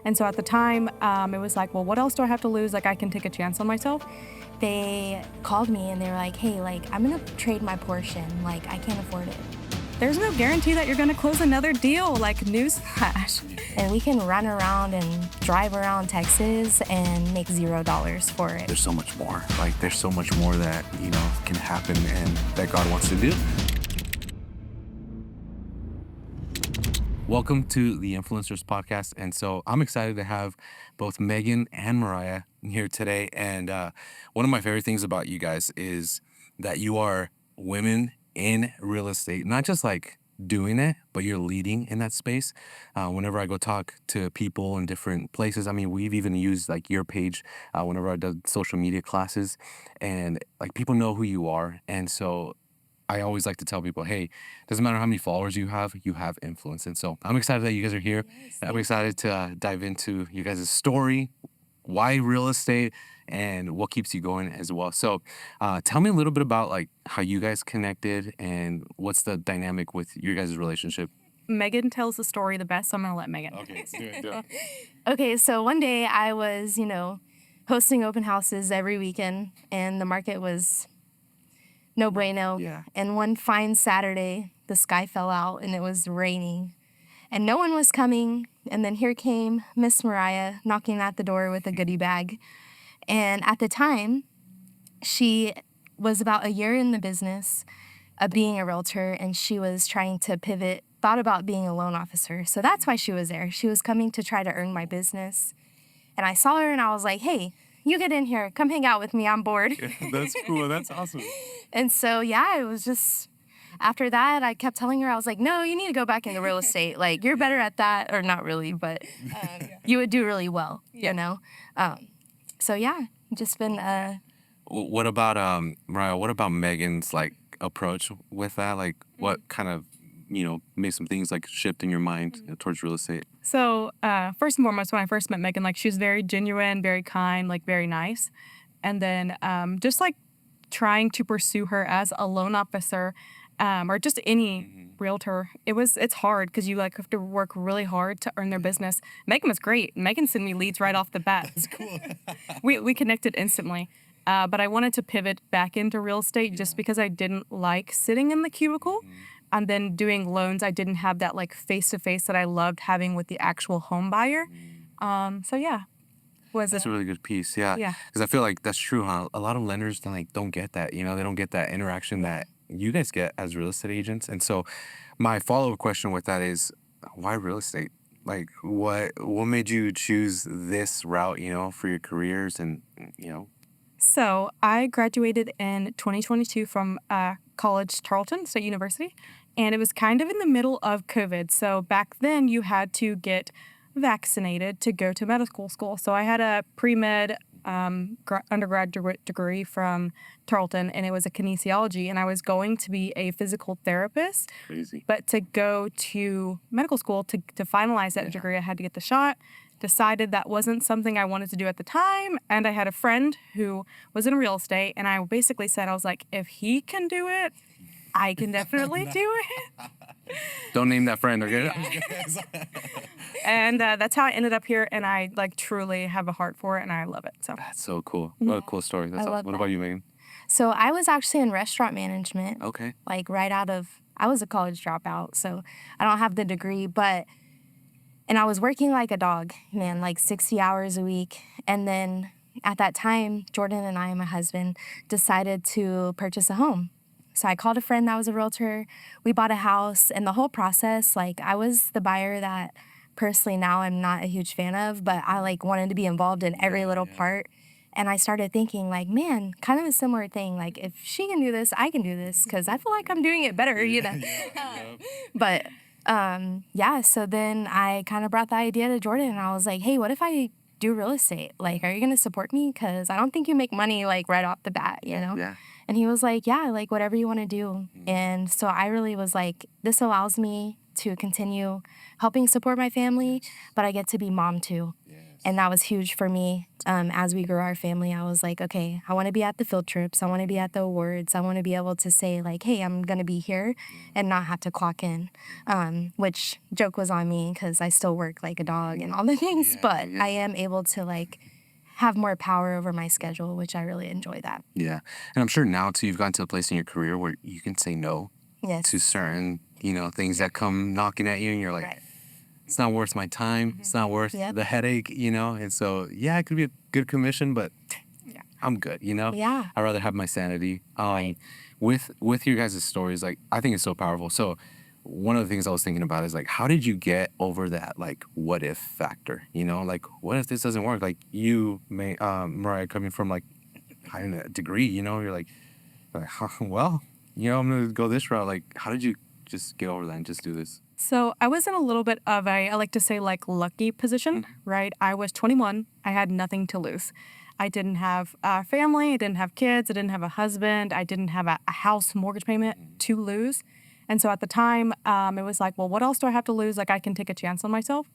And so at the time, it was like, well, what else do I have to lose? Like, I can take a chance on myself. They called me and they were like, hey, like, I'm gonna trade my portion. Like, I can't afford it. There's no guarantee that you're going to close another deal, like newsflash. And we can run around and drive around Texas and make $0 for it. There's so much more. Like, there's so much more that, can happen and that God wants to do. Welcome to the Influencers Podcast. And so I'm excited to have both Meaghan and Mariah here today. And one of my favorite things about you guys is that you are women in real estate, not just like doing it, but you're leading in that space. Whenever I go talk to people in different places, I mean, we've even used like your page whenever I did social media classes, and like people know who you are. And so I always like to tell people, hey, doesn't matter how many followers you have influence. And so I'm excited that you guys are here. I'm excited to dive into you guys' story, why real estate, and what keeps you going as well. So tell me a little bit about like how you guys connected and what's the dynamic with your guys' relationship. Meaghan tells the story the best, so I'm going to let Meaghan. Okay, let's do it. Okay, so one day I was, hosting open houses every weekend, and the market was no bueno. Yeah. And one fine Saturday, the sky fell out and it was raining, and no one was coming. And then here came Miss Mariah knocking at the door with a goodie bag. And at the time, she was about a year in the business of being a realtor, and she was trying to pivot, thought about being a loan officer. So that's why she was there. She was coming to try to earn my business. And I saw her and I was like, hey, you get in here. Come hang out with me. I'm bored. That's cool. That's awesome. And so, yeah, it was just, after that, I kept telling her, I was like, no, you need to go back into real estate. Like, you're better at that, or not really, but you would do really well, So, yeah, just been... What about, Mariah, what about Meaghan's like approach with that? Like what kind of, made some things like shift in your mind towards real estate? So first and foremost, when I first met Meaghan, like she was very genuine, very kind, like very nice. And then just like trying to pursue her as a loan officer or just any realtor, it's hard because you like have to work really hard to earn their business. Meaghan was great. Meaghan sent me leads right off the bat. That's cool. we connected instantly. But I wanted to pivot back into real estate just because I didn't like sitting in the cubicle. And then doing loans, I didn't have that like face-to-face that I loved having with the actual home buyer. So yeah. That's a really good piece, yeah. Yeah. Because I feel like that's true, huh? A lot of lenders don't get that, they don't get that interaction that you guys get as real estate agents. And so my follow-up question with that is, why real estate? Like, what made you choose this route, for your careers and, So I graduated in 2022 from college, Tarleton State University, and it was kind of in the middle of COVID. So back then you had to get vaccinated to go to medical school. So I had a pre-med undergraduate degree from Tarleton, and it was a kinesiology, and I was going to be a physical therapist. Crazy. But to go to medical school to finalize that degree, I had to get the shot. Decided that wasn't something I wanted to do at the time, and I had a friend who was in real estate, and I basically said, I was like, if he can do it, I can definitely do it. Don't name that friend, okay? And that's how I ended up here, and I like truly have a heart for it, and I love it. So That's so cool. What a cool story. That's I awesome. love What that. about you, Meaghan? So I was actually in restaurant management. Okay. Like I was a college dropout, so I don't have the degree, and I was working like a dog, man, like 60 hours a week. And then at that time, Jordan and I, my husband, decided to purchase a home. So I called a friend that was a realtor. We bought a house, and the whole process, like I was the buyer that personally now I'm not a huge fan of, but I like wanted to be involved in every little part. And I started thinking like, man, kind of a similar thing. Like if she can do this, I can do this because I feel like I'm doing it better, But so then I kind of brought the idea to Jordan, and I was like, hey, what if I do real estate? Like, are you going to support me? Because I don't think you make money like right off the bat, Yeah. And he was like, yeah, like whatever you want to do. And so I really was like, this allows me to continue helping support my family, but I get to be mom too. And that was huge for me. As we grew our family, I was like, okay, I want to be at the field trips. I want to be at the awards. I want to be able to say like, hey, I'm going to be here and not have to clock in, which joke was on me because I still work like a dog and all the things, but I am able to like have more power over my schedule, which I really enjoy that. Yeah. And I'm sure now too, you've gotten to a place in your career where you can say no Yes. to certain, things that come knocking at you and you're like, Right. it's not worth my time. It's not worth the headache, And so, yeah, it could be a good commission, but I'm good, Yeah. I'd rather have my sanity. With your guys' stories, like, I think it's so powerful. So one of the things I was thinking about is like, how did you get over that, like, what if factor, like, what if this doesn't work? Like you may, Mariah, coming from like having a degree, you're like, well, I'm going to go this route. Like, how did you just get over that and just do this? So I was in a little bit of I like to say like lucky position, right? I was 21. I had nothing to lose. I didn't have a family. I didn't have kids. I didn't have a husband. I didn't have a house mortgage payment to lose. And so at the time, it was like, well, what else do I have to lose? Like, I can take a chance on myself.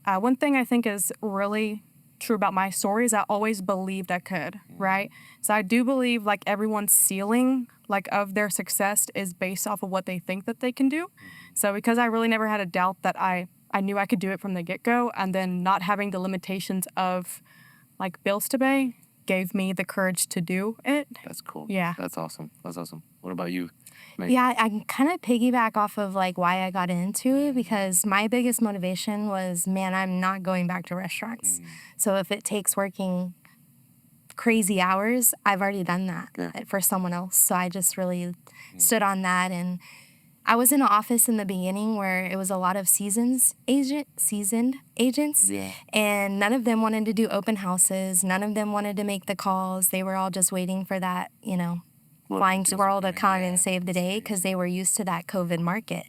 One thing I think is really true about my story is I always believed I could, right? So I do believe like everyone's ceiling like of their success is based off of what they think that they can do. So because I really never had a doubt that I knew I could do it from the get-go, and then not having the limitations of like bills to pay gave me the courage to do it. That's cool. Yeah. That's awesome. What about you, Meg? Yeah, I can kind of piggyback off of like why I got into it, because my biggest motivation was, man, I'm not going back to restaurants. So if it takes working crazy hours, I've already done that for someone else. So I just really stood on that. And I was in an office in the beginning where it was a lot of seasoned agents, and none of them wanted to do open houses. None of them wanted to make the calls. They were all just waiting for that, flying squirrel to come and save the day, because they were used to that COVID market.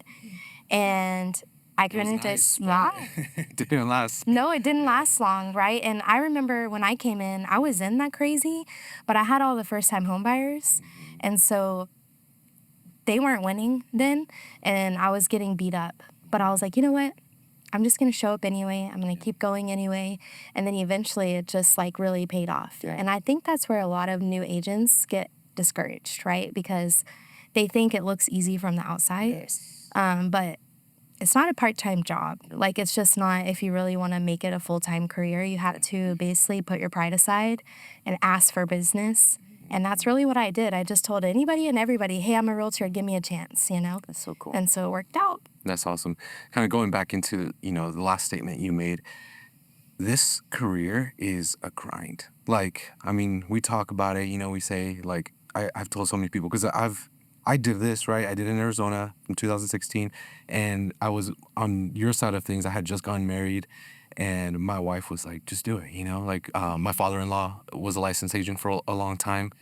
And I couldn't just It didn't last. No, it didn't last long, right? And I remember when I came in, I was in that crazy, but I had all the first-time home buyers, and so they weren't winning then, and I was getting beat up. But I was like, you know what? I'm just going to show up anyway. I'm going to keep going anyway. And then eventually it just like really paid off. And I think that's where a lot of new agents get discouraged, right? Because they think it looks easy from the outside. But it's not a part-time job. Like, it's just not, if you really want to make it a full-time career, you have to basically put your pride aside and ask for business. And that's really what I did. I just told anybody and everybody, hey, I'm a realtor, give me a chance, That's so cool. And so it worked out. That's awesome. Kind of going back into, the last statement you made, this career is a grind. Like, I mean, we talk about it, we say, like, I've told so many people, because I did this, right? I did it in Arizona from 2016, and I was on your side of things. I had just gotten married, and my wife was like, just do it, Like, my father-in-law was a licensed agent for a long time,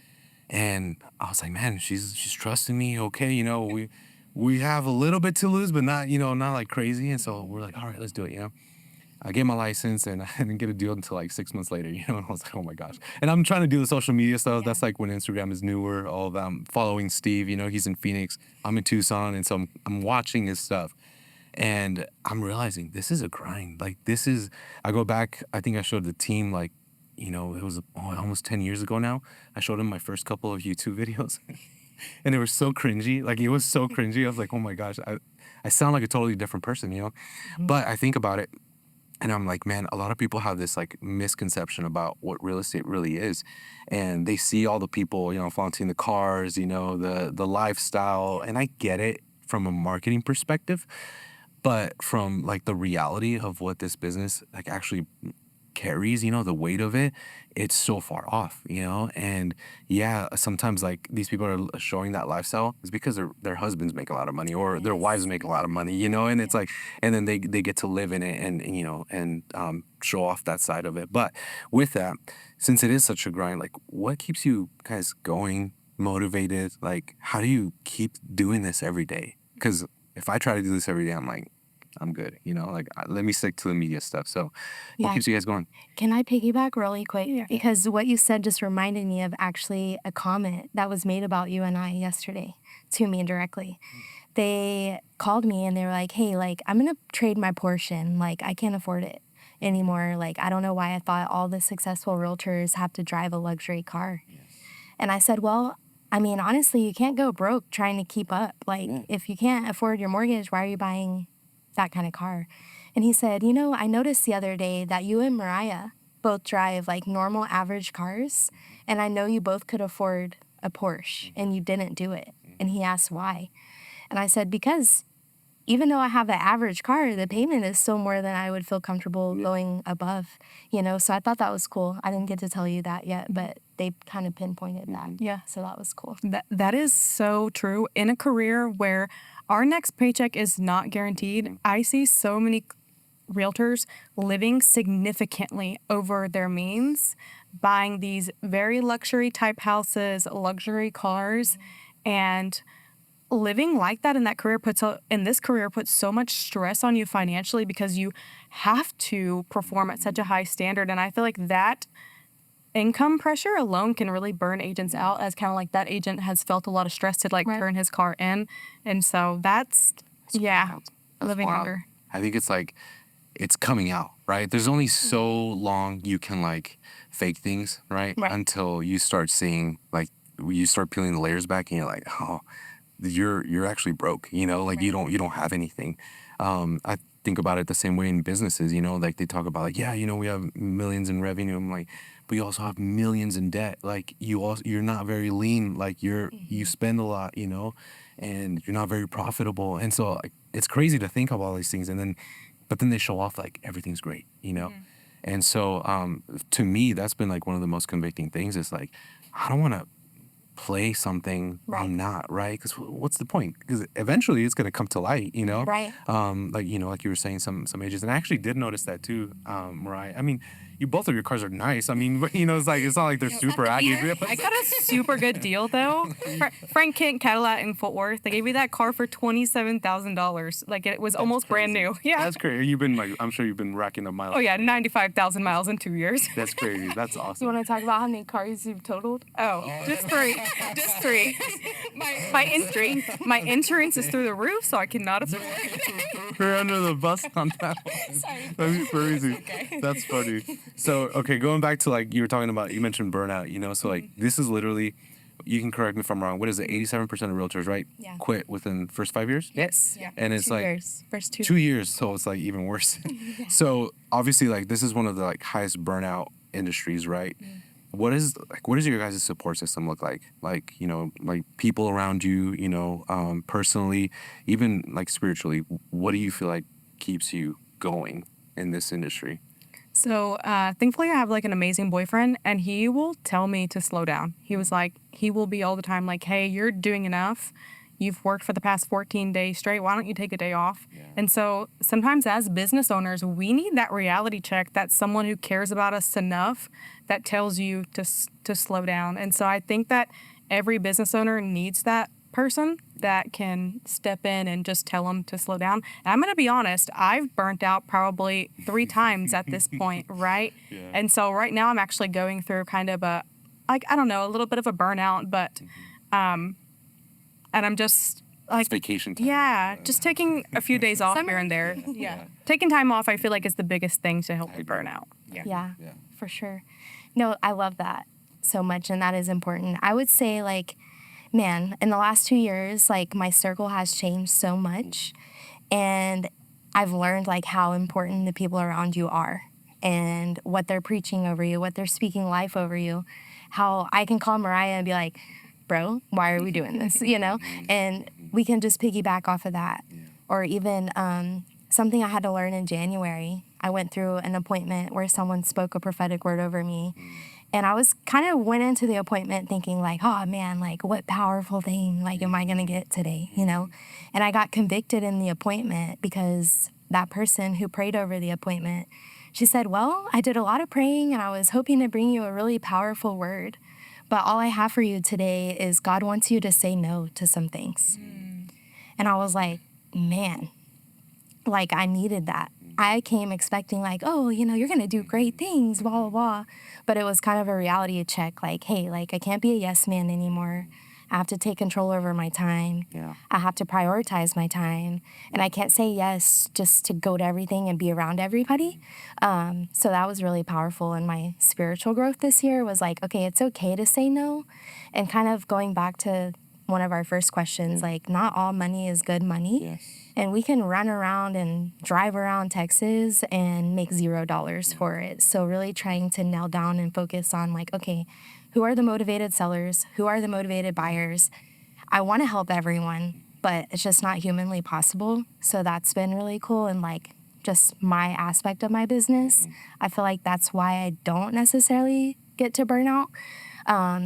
and I was like, man, she's trusting me, okay, we have a little bit to lose, but not, not like crazy, and so we're like, all right, let's do it, I gave my license, and I didn't get a deal until like 6 months later, and I was like, oh my gosh. And I'm trying to do the social media stuff. That's like when Instagram is newer, all of that. I'm following Steve, he's in Phoenix. I'm in Tucson, and so I'm watching his stuff. And I'm realizing this is a grind. Like, I go back, I think I showed the team, like, it was almost 10 years ago now. I showed him my first couple of YouTube videos. And they were so cringy. Like, it was so cringy. I was like, oh my gosh, I sound like a totally different person, But I think about it, and I'm like, man, a lot of people have this like misconception about what real estate really is. And they see all the people, flaunting the cars, the lifestyle. And I get it from a marketing perspective, but from like the reality of what this business like actually carries, the weight of it, it's so far off, and sometimes like these people are showing that lifestyle is because their husbands make a lot of money, or their wives make a lot of money, and it's like, and then they get to live in it and show off that side of it. But with that, since it is such a grind, like, what keeps you guys going, motivated? Like, how do you keep doing this every day? Because if I try to do this every day, I'm like, I'm good, like, let me stick to the media stuff. So what keeps you guys going? Can I piggyback really quick? Because what you said just reminded me of actually a comment that was made about you and I yesterday to me directly. They called me and they were like, hey, like, I'm going to trade my portion. Like, I can't afford it. anymore. Like, I don't know why I thought all the successful realtors have to drive a luxury car. And I said, well, I mean, honestly, you can't go broke trying to keep up. Like, if you can't afford your mortgage, why are you buying that kind of car? And he said, you know, I noticed the other day that you and Mariah both drive like normal average cars. And I know you both could afford a Porsche and you didn't do it. And he asked why. And I said, because even though I have an average car, the payment is still more than I would feel comfortable going above, you know? So I thought that was cool. I didn't get to tell you that yet, but they kind of pinpointed that. Yeah. So that was cool. That is so true. In a career where our next paycheck is not guaranteed, I see so many realtors living significantly over their means, buying these very luxury type houses, luxury cars, and living like that in that career puts so much stress on you financially because you have to perform at such a high standard. And I feel like that income pressure alone can really burn agents out, as kind of like that agent has felt a lot of stress to like turn his car in. And so that's living wild. under. I think it's like, it's coming out, right? There's only so long you can like fake things, right? Until you start seeing, like, you start peeling the layers back and you're like, oh, you're actually broke, you know, like you don't have anything. I think about it the same way in businesses, you know, like they talk about like, yeah, you know, we have millions in revenue. I'm like, but you also have millions in debt. Like you're not very lean. Like you spend a lot, you know, and you're not very profitable. And so like, it's crazy to think of all these things. But then they show off like everything's great, you know? And so to me, that's been like one of the most convicting things is like, I don't want to play something I'm not, right? Because what's the point? Because eventually it's going to come to light, you know? Right. Like, you know, like you were saying, some ages. And I actually did notice that too, Mariah. I mean, both of your cars are nice. I mean, but, you know, it's not like they're super accurate. I got a super good deal though. Frank Kent Cadillac in Fort Worth. They gave me that car for $27,000. Like it was almost brand new. Yeah. That's crazy. You've been like, I'm sure you've been racking up miles. Oh yeah, 95,000 miles in 2 years. That's crazy. That's awesome. You want to talk about how many cars you've totaled? Just three. Just three. My insurance is through the roof, so I cannot afford it. We're under the bus on that one. That's crazy. Okay. That's funny. So, okay, going back to like you were talking about, you mentioned burnout, you know, so like this is literally, you can correct me if I'm wrong, what is it, 87% of realtors, right? Yeah. Quit within the first 5 years? Yes. Yeah. And it's 2 like years. First 2 2 years, so it's like even worse. So obviously like this is one of the like highest burnout industries, right? What does your guys' support system look like? Like, you know, like people around you, you know, personally, even like spiritually, what do you feel like keeps you going in this industry? So thankfully I have like an amazing boyfriend, and he will tell me to slow down. He was like, he will be all the time like, hey, you're doing enough. You've worked for the past 14 days straight. Why don't you take a day off? Yeah. And so sometimes as business owners, we need that reality check, that someone who cares about us enough that tells you to slow down. And so I think that every business owner needs that person that can step in and just tell them to slow down. And I'm going to be honest, I've burnt out probably 3 times at this point, right? Yeah. And so right now I'm actually going through kind of a, like, I don't know, a little bit of a burnout, but and I'm just like, it's vacation time. Yeah, just taking a few days off here and there. Yeah. Taking time off, I feel like is the biggest thing to help me burn out. Yeah, for sure. No, I love that so much, and that is important. I would say, like, man, in the last 2 years, like, my circle has changed so much, and I've learned, like, how important the people around you are and what they're preaching over you, what they're speaking life over you, how I can call Mariah and be like, bro, why are we doing this, you know? And we can just piggyback off of that. Or even something I had to learn in January. I went through an appointment where someone spoke a prophetic word over me. And I was kind of went into the appointment thinking like, oh man, like what powerful thing like am I going to get today, you know? And I got convicted in the appointment because that person who prayed over the appointment, she said, well, I did a lot of praying and I was hoping to bring you a really powerful word. But all I have for you today is God wants you to say no to some things. And I was like, man, like I needed that. I came expecting like, oh, you know, you're going to do great things, blah, blah, blah. But it was kind of a reality check like, hey, like I can't be a yes man anymore. I have to take control over my time. Yeah. I have to prioritize my time. And I can't say yes just to go to everything and be around everybody. So that was really powerful. And my spiritual growth this year was like, okay, it's okay to say no. And kind of going back to one of our first questions, like not all money is good money. Yes. And we can run around and drive around Texas and make $0 for it. So really trying to nail down and focus on like, okay, who are the motivated sellers? Who are the motivated buyers? I want to help everyone, but it's just not humanly possible. So that's been really cool. And like just my aspect of my business, I feel like that's why I don't necessarily get to burnout,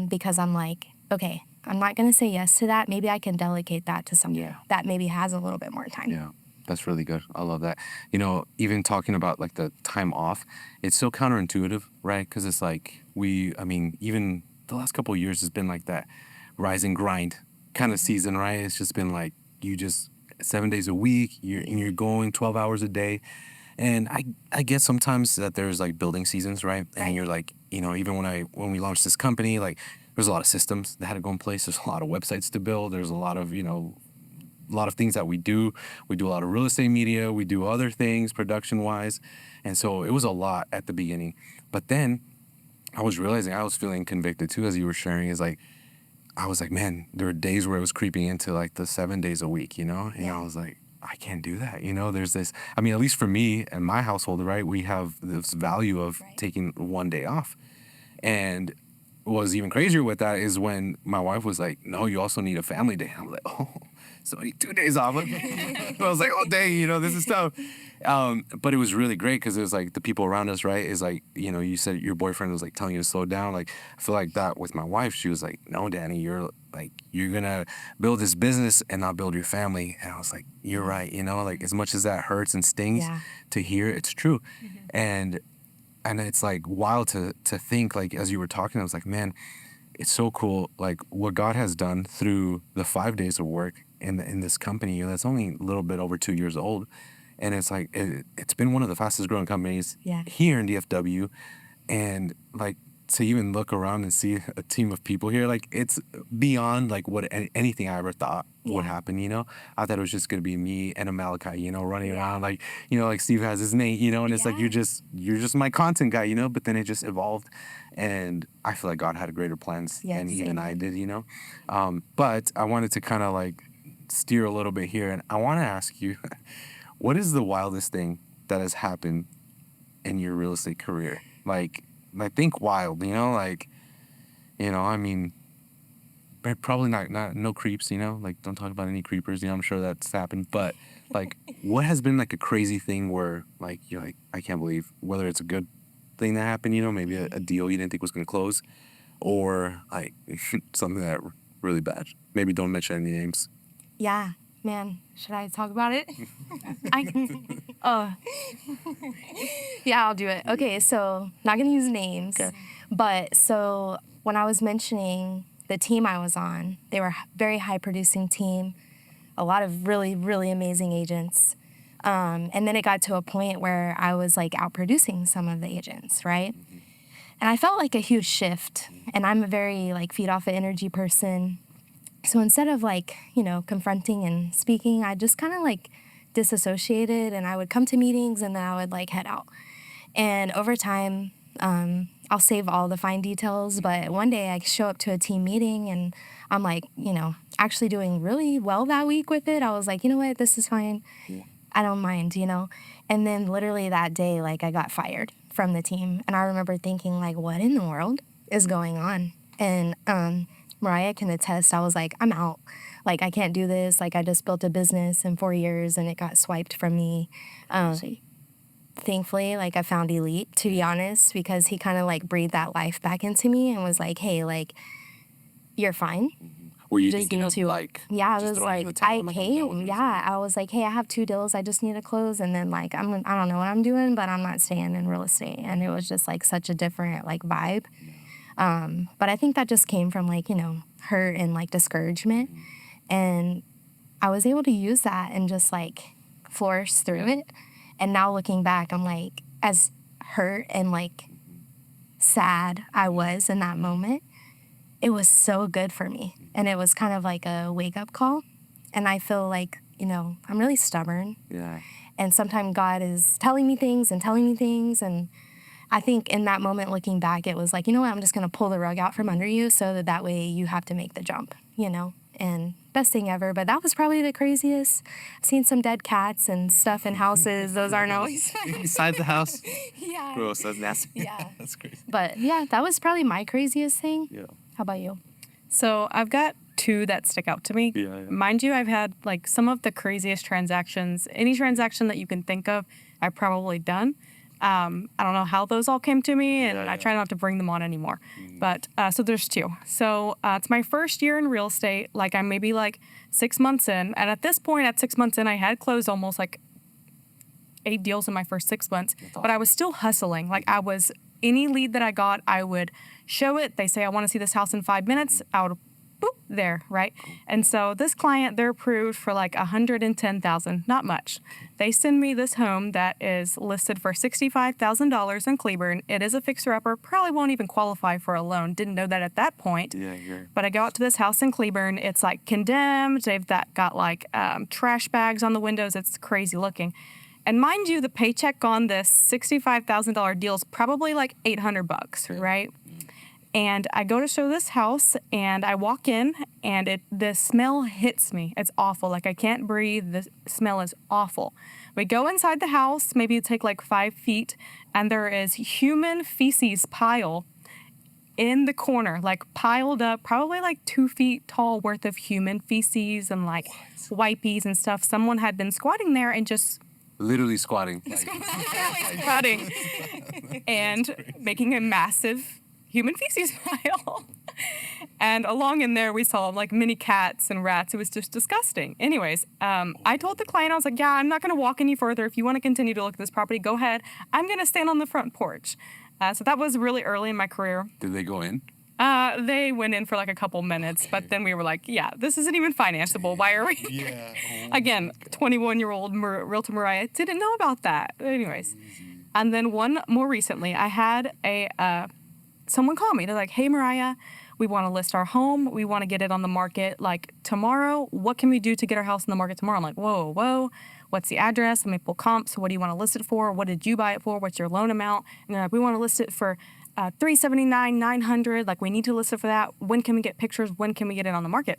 because I'm like, okay, I'm not going to say yes to that. Maybe I can delegate that to someone that maybe has a little bit more time. Yeah, that's really good. I love that. You know, even talking about like the time off, it's so counterintuitive, right? Because it's like even the last couple of years has been like that rise and grind kind of season, right? It's just been like you just 7 days a week, you're going 12 hours a day. And I get sometimes that there's like building seasons, right? And you're like, you know, even when we launched this company, like there's a lot of systems that had to go in place. There's a lot of websites to build. There's a lot of, you know, a lot of things that we do. We do a lot of real estate media. We do other things production wise. And so it was a lot at the beginning. But then I was realizing I was feeling convicted too, as you were sharing, is like, I was like, man, there were days where it was creeping into like the 7 days a week, you know? And I was like, I can't do that. You know, there's this, I mean, at least for me and my household, right? We have this value of taking one day off. And what was even crazier with that is when my wife was like, no, you also need a family day. I'm like, oh, so I need 2 days off. I was like, oh, dang, you know, this is tough. But it was really great because it was like the people around us, right? Is like, you know, you said your boyfriend was like telling you to slow down. Like, I feel like that with my wife. She was like, no, Danny, you're going to build this business and not build your family. And I was like, you're right. You know, like as much as that hurts and stings to hear, it's true. And it's like wild to think, like, as you were talking, I was like, man, it's so cool. Like what God has done through the 5 days of work in this company, you know, that's only a little bit over 2 years old. And it's like, it's been one of the fastest growing companies here in DFW. And like to even look around and see a team of people here, like it's beyond like what anything I ever thought would happen, you know? I thought it was just going to be me and a Malachi, you know, running around like, you know, like Steve has his Nate, you know, and it's like, you're just my content guy, you know, but then it just evolved. And I feel like God had greater plans than even I did, you know? But I wanted to kind of like steer a little bit here. And I want to ask you, what is the wildest thing that has happened in your real estate career? Like, I think wild, you know, like, you know, I mean, probably not no creeps, you know, like don't talk about any creepers, you know, I'm sure that's happened, but like, what has been like a crazy thing where like, you're like, I can't believe, whether it's a good thing that happened, you know, maybe a deal you didn't think was going to close, or like something that really bad. Maybe don't mention any names. Yeah, man, should I talk about it? Yeah, I'll do it. Okay, so not gonna use names, but so when I was mentioning the team I was on, they were a very high producing team, a lot of really, really amazing agents. And then it got to a point where I was like out producing some of the agents, right? And I felt like a huge shift. And I'm a very like feed off of energy person. So instead of like, you know, confronting and speaking, I just kind of like disassociated, and I would come to meetings and then I would like head out. And over time, I'll save all the fine details, but one day I show up to a team meeting and I'm like, you know, actually doing really well that week with it. I was like, you know what, this is fine. I don't mind, you know. And then literally that day, like I got fired from the team. And I remember thinking like, what in the world is going on? And Mariah can attest, I was like, I'm out. Like, I can't do this. Like, I just built a business in 4 years and it got swiped from me. Thankfully, like, I found Elite, to be honest, because he kind of, like, breathed that life back into me and was like, hey, like, you're fine. Were you just thinking of, like, yeah, I just was throwing you like, a towel? I was like, hey, I have 2 deals I just need to close. And then, like, I don't know what I'm doing, but I'm not staying in real estate. And it was just, like, such a different, like, vibe. But I think that just came from, like, you know, hurt and, like, discouragement. And I was able to use that and just, like, flourish through it. And now looking back, I'm like, as hurt and, like, sad I was in that moment, it was so good for me. And it was kind of like a wake-up call. And I feel like, I'm really stubborn. Yeah. And sometimes God is telling me things. And I think in that moment, looking back, it was like, you know what, I'm just going to pull the rug out from under you so that way you have to make the jump, And best thing ever. But that was probably the craziest. I've seen some dead cats and stuff in houses. Those aren't always Inside the house. Yeah. Gross. That's nasty. Yeah. That's crazy. But yeah, that was probably my craziest thing. Yeah. How about you? So I've got two that stick out to me. Yeah. Mind you, I've had like some of the craziest transactions. Any transaction that you can think of, I've probably done. I don't know how those all came to me, and I try not to bring them on anymore. But so there's two. So it's my first year in real estate. Like I'm maybe like 6 months in, and at this point, at 6 months in, I had closed almost like 8 deals in my first 6 months. But I was still hustling. Like any lead that I got, I would show it. They say I want to see this house in 5 minutes. I would boop, there, right? And so this client, they're approved for like $110,000, not much. They send me this home that is listed for $65,000 in Cleburne. It is a fixer-upper, probably won't even qualify for a loan. Didn't know that at that point. Yeah. But I go out to this house in Cleburne. It's like condemned. They've got like trash bags on the windows. It's crazy looking. And mind you, the paycheck on this $65,000 deal is probably like $800, right? And I go to show this house, and I walk in, and the smell hits me. It's awful. Like, I can't breathe. The smell is awful. We go inside the house, maybe take like 5 feet, and there is human feces pile in the corner, like piled up, probably like 2 feet tall worth of human feces and like wipies and stuff. Someone had been squatting there and just Literally squatting. squatting and making a massive human feces pile. And along in there, we saw like mini cats and rats. It was just disgusting. Anyways, I told the client, I was like, yeah, I'm not going to walk any further. If you want to continue to look at this property, go ahead. I'm going to stand on the front porch. So that was really early in my career. Did they go in? They went in for like a couple minutes, but then we were like, yeah, this isn't even financeable. Why are we? Yeah. Again, 21-year-old Realtor Mariah didn't know about that. Anyways. And then one more recently, I had someone call me. They're like, hey, Mariah, we want to list our home. We want to get it on the market like tomorrow. What can we do to get our house on the market tomorrow? I'm like, whoa. What's the address? Let me pull comps. What do you want to list it for? What did you buy it for? What's your loan amount? And they're like, we want to list it for $379, $900. Like, we need to list it for that. When can we get pictures? When can we get it on the market?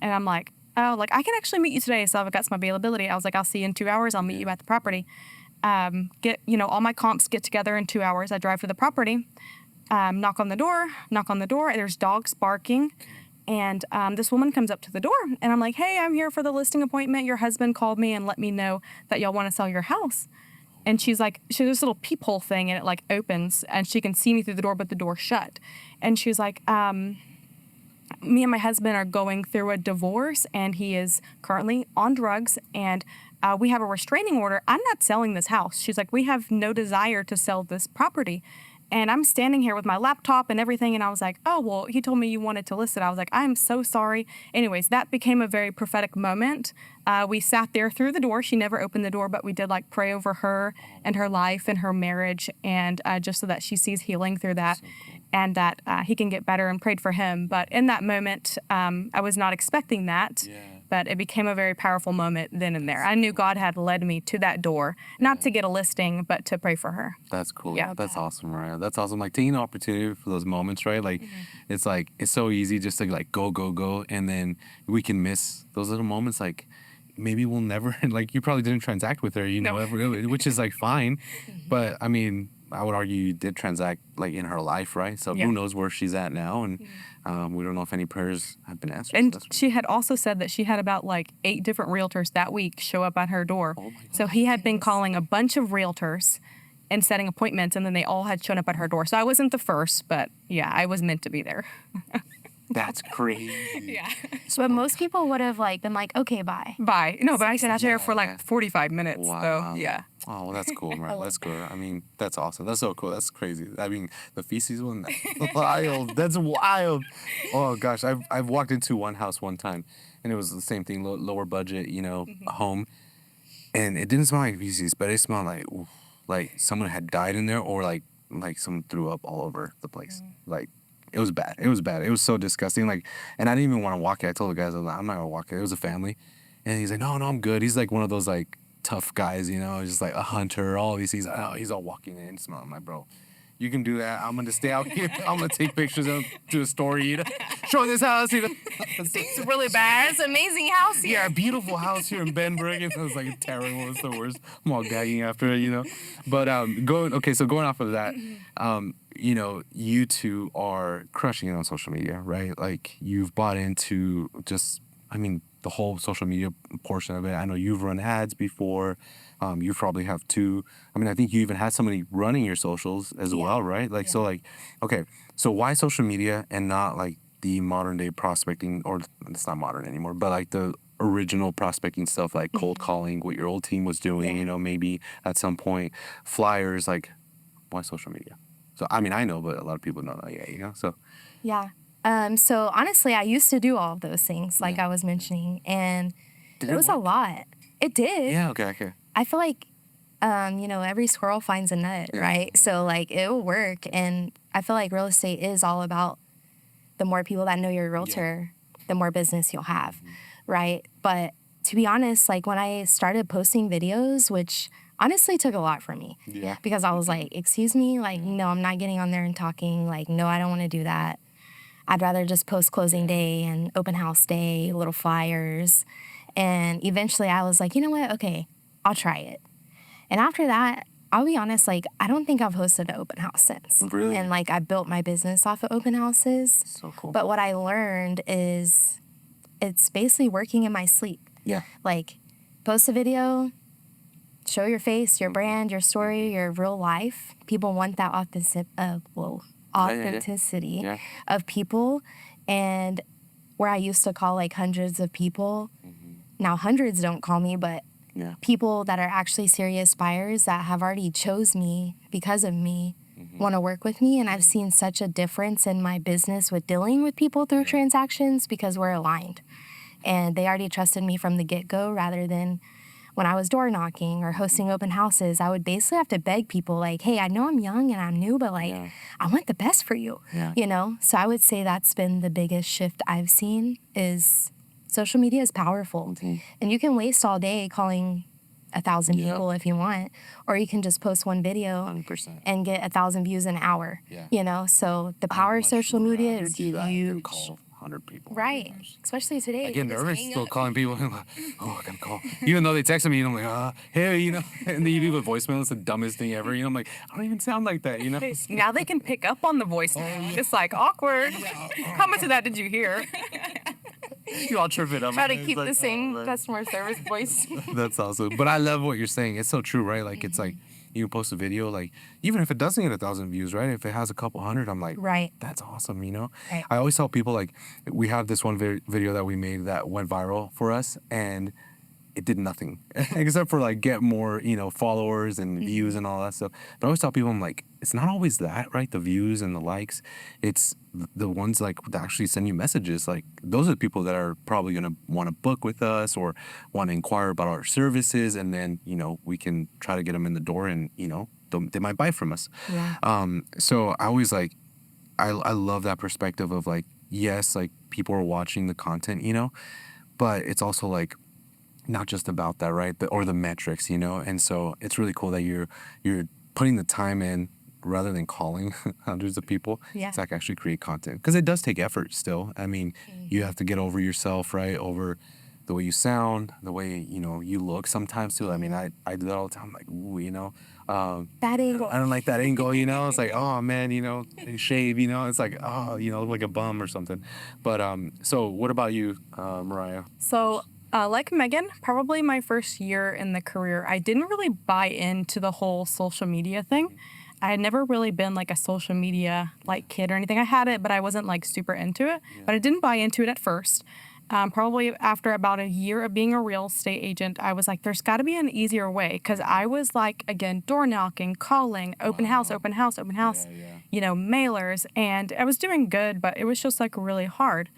And I'm like, oh, like I can actually meet you today. So I've got some availability. I was like, I'll see you in 2 hours. I'll meet you at the property. Get, all my comps get together in 2 hours. I drive to the property, knock on the door. There's dogs barking. And this woman comes up to the door, and I'm like, hey, I'm here for the listing appointment. Your husband called me and let me know that y'all want to sell your house. And she's like, she has this little peephole thing, and it like opens, and she can see me through the door, but the door's shut. And she's like, me and my husband are going through a divorce, and he is currently on drugs, and we have a restraining order. I'm not selling this house. She's like, we have no desire to sell this property. And I'm standing here with my laptop and everything, and I was like, oh, well, he told me you wanted to list it. I was like, I'm so sorry. Anyways, that became a very prophetic moment. We sat there through the door. She never opened the door, but we did like pray over her and her life and her marriage, and just so that she sees healing through that, and that he can get better, and prayed for him. But in that moment, I was not expecting that. Yeah. But it became a very powerful moment then and there. I knew God had led me to that door, not to get a listing, but to pray for her. That's cool. Yeah. That's awesome, Mariah. That's awesome. Like, taking the opportunity for those moments, right? Like, it's like, it's so easy just to like go. And then we can miss those little moments. Like, maybe we'll never, like, you probably didn't transact with her, ever, which is like fine. But I mean, I would argue you did transact like in her life, right? So who knows where she's at now, and we don't know if any prayers have been answered. And she had also said that she had about like 8 different realtors that week show up at her door. Oh my God. So he had been calling a bunch of realtors and setting appointments, and then they all had shown up at her door. So I wasn't the first, but yeah, I was meant to be there. That's crazy. Yeah. But most people would have like been like, okay, bye. Bye. No, but I sat out there for like 45 minutes. Wow. So yeah. Oh, well, that's cool, Mariah. That's cool. I mean, that's awesome. That's so cool. That's crazy. I mean, the feces one, that's wild. That's wild. Oh gosh, I've walked into one house one time, and it was the same thing, lower budget, home, and it didn't smell like feces, but it smelled like someone had died in there, or like someone threw up all over the place. Like, It was bad. It was bad. It was so disgusting. Like, and I didn't even want to walk it. I told the guys, I'm not gonna walk it. It was a family, and he's like, no, I'm good. He's like one of those like tough guys, just like a hunter. All these, he's all walking in. I'm like, bro, you can do that. I'm gonna stay out here. I'm gonna take pictures and do a story. Showing this house. It's really bad. It's an amazing house here. Yeah, beautiful house here in Benbrook. It was like terrible. It's the worst. I'm all gagging after it. But going off of that, you two are crushing it on social media, right? Like you've bought into the whole social media portion of it. I know you've run ads before. You probably have too. I think you even had somebody running your socials as well, right? Like, so like, okay, so why social media and not like the modern day prospecting, or it's not modern anymore, but like the original prospecting stuff, like cold calling, what your old team was doing, maybe at some point, flyers, like why social media? So, I know, but a lot of people don't know yet, so. Yeah. So honestly, I used to do all of those things, like I was mentioning, and it was a lot. It did. Yeah, okay. I feel like, every squirrel finds a nut, right? So like it will work. And I feel like real estate is all about the more people that know your realtor, the more business you'll have, right? But to be honest, like when I started posting videos, which honestly took a lot from me, because I was like, excuse me, like, no, I'm not getting on there and talking. Like, no, I don't want to do that. I'd rather just post closing day and open house day, little flyers. And eventually I was like, you know what? Okay, I'll try it. And after that, I'll be honest, like, I don't think I've hosted an open house since. Really? And like, I built my business off of open houses. So cool. But what I learned is it's basically working in my sleep. Yeah. Like, post a video, show your face, your brand, your story, your real life. People want that authenticity of people. And where I used to call like hundreds of people, now hundreds don't call me, but people that are actually serious buyers that have already chose me because of me want to work with me. And I've seen such a difference in my business with dealing with people through transactions because we're aligned. And they already trusted me from the get-go, rather than when I was door knocking or hosting open houses. I would basically have to beg people like, hey, I know I'm young and I'm new, but like, I want the best for you, So I would say that's been the biggest shift I've seen is social media is powerful. And you can waste all day calling 1,000 people if you want, or you can just post one video 100%. and get 1,000 views an hour, So the power of social media is huge. Call 100 people. Right. Especially today. I get nervous still calling people. I'm like, I gotta call. Even though they texted me, and I'm like, hey, and then you leave a voicemail. It's the dumbest thing ever. I'm like, I don't even sound like that, Now they can pick up on the voice. It's like awkward. How much of that did you hear? You all trip it up. Try to keep the same customer service voice. That's awesome. But I love what you're saying. It's so true, right? Like, it's like, you post a video, like, even if it doesn't get 1,000 views, right? If it has a couple hundred, I'm like, that's awesome, Right. I always tell people, like, we have this one video that we made that went viral for us, and it did nothing except for like get more, followers and views and all that stuff. But I always tell people, I'm like, it's not always that, right? The views and the likes. It's the ones like that actually send you messages. Like, those are the people that are probably going to want to book with us or want to inquire about our services. And then, we can try to get them in the door and, they might buy from us. Yeah. So I always like, I love that perspective of like, yes, like people are watching the content, but it's also like, not just about that, right? Or the metrics, And so it's really cool that you're putting the time in rather than calling hundreds of people. Yeah. To actually create content, because it does take effort still. You have to get over yourself, right? Over the way you sound, the way you look sometimes too. I do that all the time. I'm like, ooh, that angle. I don't like that angle. It's like, oh man, shave. It's like, oh, look like a bum or something. But so what about you, Mariah? So. Like Meaghan, probably my first year in the career, I didn't really buy into the whole social media thing. I had never really been like a social media like kid or anything. I had it, but I wasn't like super into it. But I didn't buy into it at first. Probably after about a year of being a real estate agent, I was like, there's got to be an easier way. Because I was like, again, door knocking, calling, open house, mailers. And I was doing good, but it was just like really hard.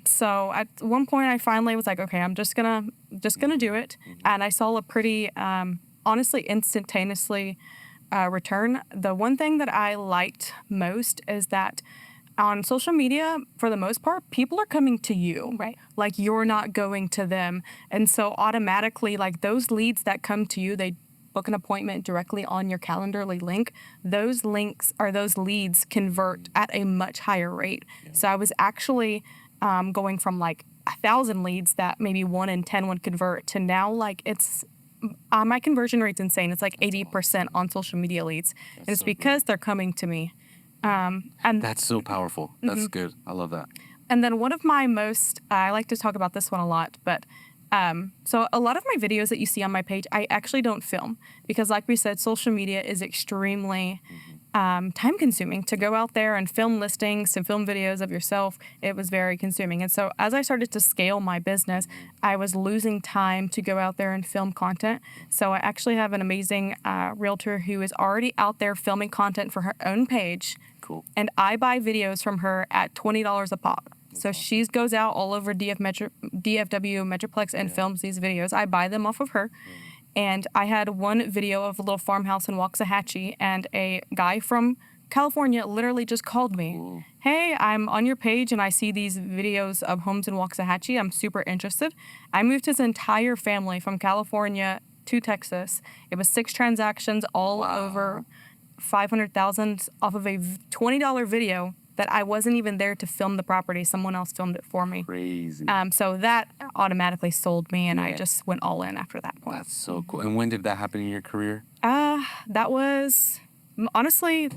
So at one point I finally was like, okay, I'm just gonna do it. And I saw a pretty, honestly, instantaneously return. The one thing that I liked most is that on social media, for the most part, people are coming to you. Right. Like you're not going to them. And so automatically, like those leads that come to you, they book an appointment directly on your Calendarly link. Those links or those leads convert at a much higher rate. So I was actually going from like 1,000 leads that maybe 1 in 10 would convert to now like it's my conversion rate's insane. It's like 80% on social media leads. And it's because they're coming to me. And That's so powerful. That's good. I love that. And then one of my most, I like to talk about this one a lot, but so a lot of my videos that you see on my page, I actually don't film because like we said, social media is extremely time consuming to go out there and film listings, to film videos of yourself. It was very consuming. And so as I started to scale my business, I was losing time to go out there and film content. So I actually have an amazing realtor who is already out there filming content for her own page. Cool. And I buy videos from her at $20 a pop. So she goes out all over DFW Metroplex and films these videos. I buy them off of her. And I had one video of a little farmhouse in Waxahachie, and a guy from California literally just called me. Ooh. Hey, I'm on your page and I see these videos of homes in Waxahachie. I'm super interested. I moved his entire family from California to Texas. It was 6 transactions all over 500,000 off of a $20 video that I wasn't even there to film the property. Someone else filmed it for me. Crazy. So that automatically sold me, and I just went all in after that point. That's so cool. And when did that happen in your career? That was, honestly,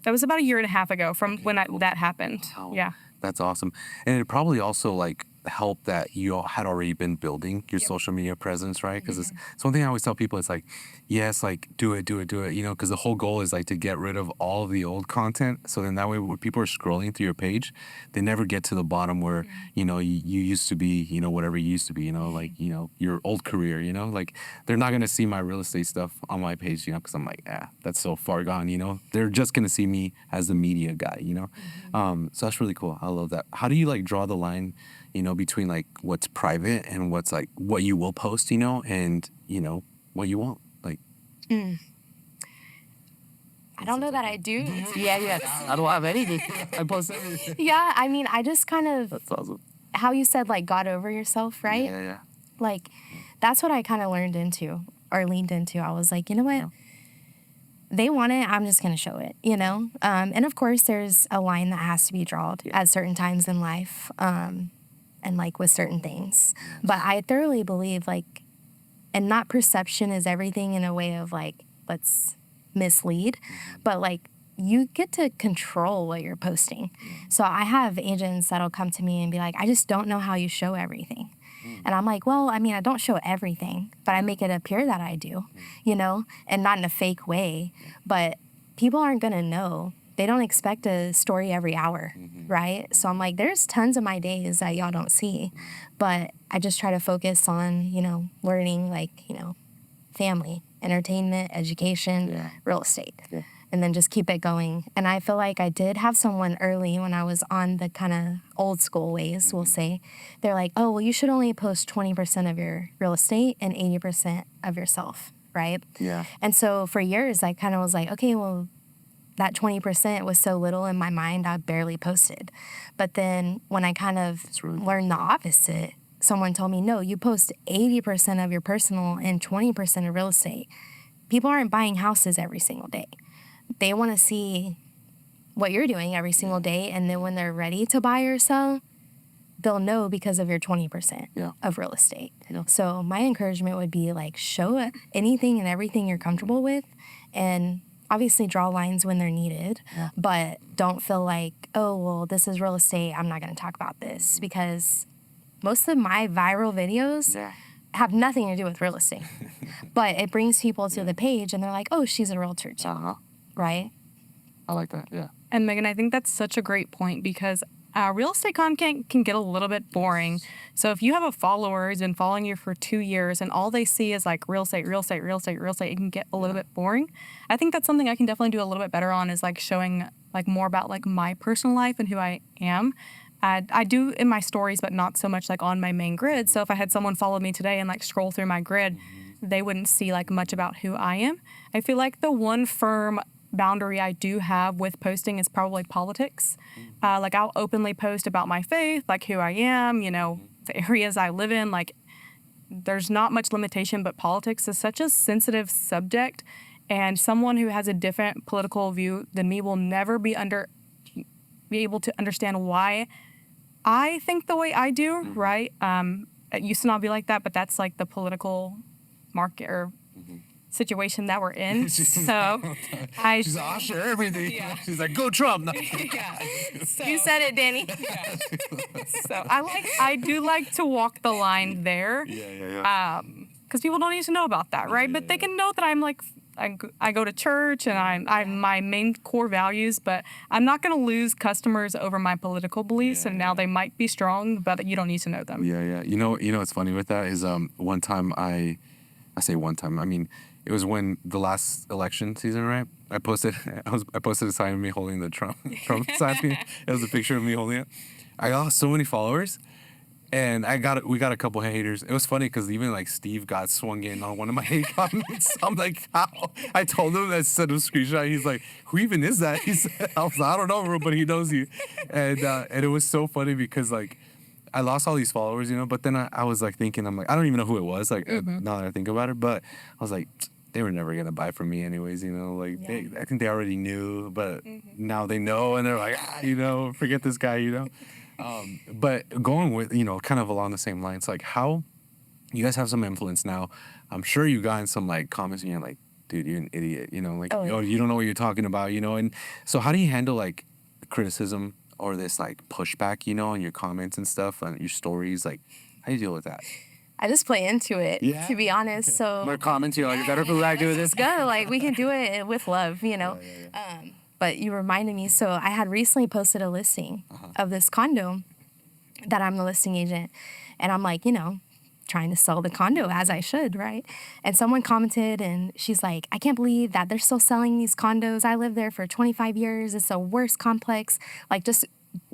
that was about a year and a half ago from when that happened. Wow. Yeah. That's awesome. And it probably also like helped that you all had already been building your social media presence, right? Because it's one thing I always tell people. It's like, yes, like do it, you know, because the whole goal is like to get rid of all of the old content. So then that way when people are scrolling through your page, they never get to the bottom where, you know, you used to be, you know, whatever you used to be, you know, like, you know, your old career, you know, like they're not going to see my real estate stuff on my page, you know, because I'm like, that's so far gone, you know, they're just going to see me as the media guy, you know? So that's really cool. I love that. How do you like draw the line, you know, between like what's private and what's like what you will post, you know, and, you know, what you won't? Like, I don't know that I do. Yeah. I don't have anything. I post everything. Yeah, I mean, I just kind of, That's awesome. how you said, like, got over yourself, right? Yeah. Like, that's what I kind of leaned into. I was like, you know what? They want it, I'm just going to show it, you know? And of course, there's a line that has to be drawn at certain times in life, and like with certain things. But I thoroughly believe, like, and not perception is everything in a way of like, let's mislead, but like, you get to control what you're posting. So I have agents that'll come to me and be like, I just don't know how you show everything. And I'm like, well, I mean, I don't show everything, but I make it appear that I do, you know, and not in a fake way. But people aren't going to know. They don't expect a story every hour, right? So I'm like, there's tons of my days that y'all don't see. But I just try to focus on, you know, learning, like, you know, family, entertainment, education, real estate. And then just keep it going. And I feel like I did have someone early when I was on the kind of old school ways, we'll say. They're like, oh, well, you should only post 20% of your real estate and 80% of yourself, right? Yeah. And so for years, I kind of was like, okay, well, that 20% was so little in my mind, I barely posted. But then when I kind of learned the opposite, someone told me, no, you post 80% of your personal and 20% of real estate. People aren't buying houses every single day. They want to see what you're doing every single day, and then when they're ready to buy or sell, they'll know because of your 20% of real estate. So my encouragement would be like, show anything and everything you're comfortable with, and obviously draw lines when they're needed, but don't feel like, oh, well, this is real estate, I'm not going to talk about this, because most of my viral videos have nothing to do with real estate, but it brings people to the page, and they're like, oh, she's a realtor too. Right? I like that, yeah. And Meaghan, I think that's such a great point because real estate content can get a little bit boring. So if you have a follower who's been following you for 2 years and all they see is like real estate, it can get a little bit boring. I think that's something I can definitely do a little bit better on, is like showing like more about like my personal life and who I am. I do in my stories, but not so much like on my main grid. So if I had someone follow me today and like scroll through my grid, they wouldn't see like much about who I am. I feel like the one firm boundary I do have with posting is probably politics. Like I'll openly post about my faith, like who I am, the areas I live in. Like there's not much limitation, but politics is such a sensitive subject, and someone who has a different political view than me will never be able to understand why I think the way I do, right? It used to not be like that, but that's like the political market or situation that we're in. So She's like, I'll share everything. Yeah. She's like, go Trump. No. yeah. So, You said it, Danny. so I do like to walk the line there. Yeah. Because people don't need to know about that, right? But they can know that I'm like, I go to church and I'm my main core values, but I'm not going to lose customers over my political beliefs. And now they might be strong, but you don't need to know them. Yeah. You know what's funny with that is one time I say one time, I mean, it was when the last election season, right? I posted a sign of me holding the Trump sign. It was a picture of me holding it. I got so many followers. And we got a couple haters. It was funny because even like Steve got swung in on one of my hate comments. I'm like, how? I told him, I sent him a screenshot. He's like, who even is that? He said, I was like, I don't know, bro, but he knows you. And it was so funny because like I lost all these followers, but then I was like thinking, I'm like, I don't even know who it was. Like now that I think about it, but I was like, they were never gonna buy from me anyways, like I think they already knew, but now they know and they're like, forget this guy, But going with, kind of along the same lines, like how you guys have some influence now. I'm sure you got in some like comments and you're like, dude, you're an idiot, like, you don't know what you're talking about, and so how do you handle like criticism or this like pushback, on your comments and stuff on your stories? Like, how do you deal with that? I just play into it, to be honest. So more comments, you're like, you better feel like doing this. go. Like, we can do it with love, But you reminded me. So I had recently posted a listing of this condo that I'm the listing agent. And I'm like, trying to sell the condo as I should, right? And someone commented and she's like, I can't believe that they're still selling these condos. I lived there for 25 years. It's the worst complex. Like, just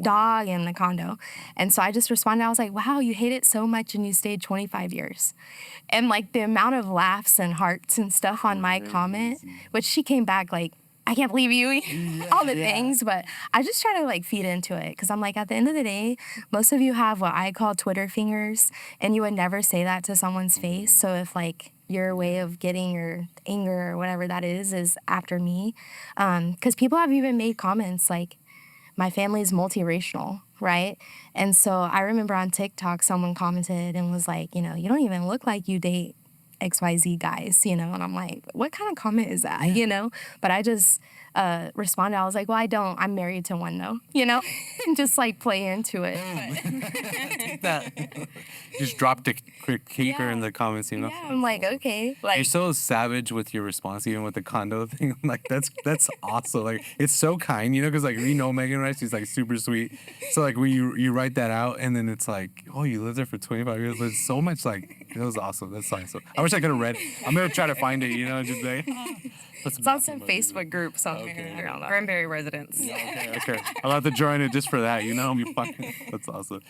dog in the condo. And so I just responded. I was like, wow, you hate it so much and you stayed 25 years. And like the amount of laughs and hearts and stuff on my comment, which she came back like, I can't believe you, all the things. But I just try to like feed into it because I'm like, at the end of the day, most of you have what I call Twitter fingers, and you would never say that to someone's face. So if like your way of getting your anger or whatever that is after me, because people have even made comments like, my family is multiracial, right? And so I remember on TikTok, someone commented and was like, you don't even look like you date XYZ guys, and I'm like, what kind of comment is that, But I just responded. I was like, well, I don't. I'm married to one, though, and just like play into it. Just drop the quick kicker in the comments, Yeah, I'm like, okay. Like, you're so savage with your response, even with the condo thing. Like, that's awesome. Like, it's so kind, because like we know Meaghan, right? She's like super sweet. So like when you write that out, and then it's like, oh, you lived there for 25 years. But it's so much like, it was awesome. That's awesome. I wish I could have read it. I'm gonna try to find it, just like. It's on some Facebook groups on Granbury residents. Okay. I'll have to join it just for that, That's awesome.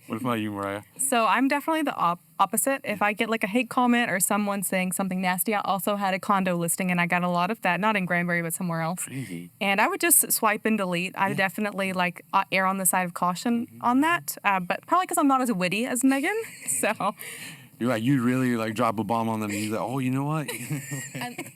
What about you, Mariah? So I'm definitely the opposite. If I get like a hate comment or someone saying something nasty, I also had a condo listing and I got a lot of that, not in Granbury, but somewhere else. Crazy. And I would just swipe and delete. I definitely like err on the side of caution on that, but probably because I'm not as witty as Meaghan. So. You're like, you really like drop a bomb on them and you're like, oh, you know what?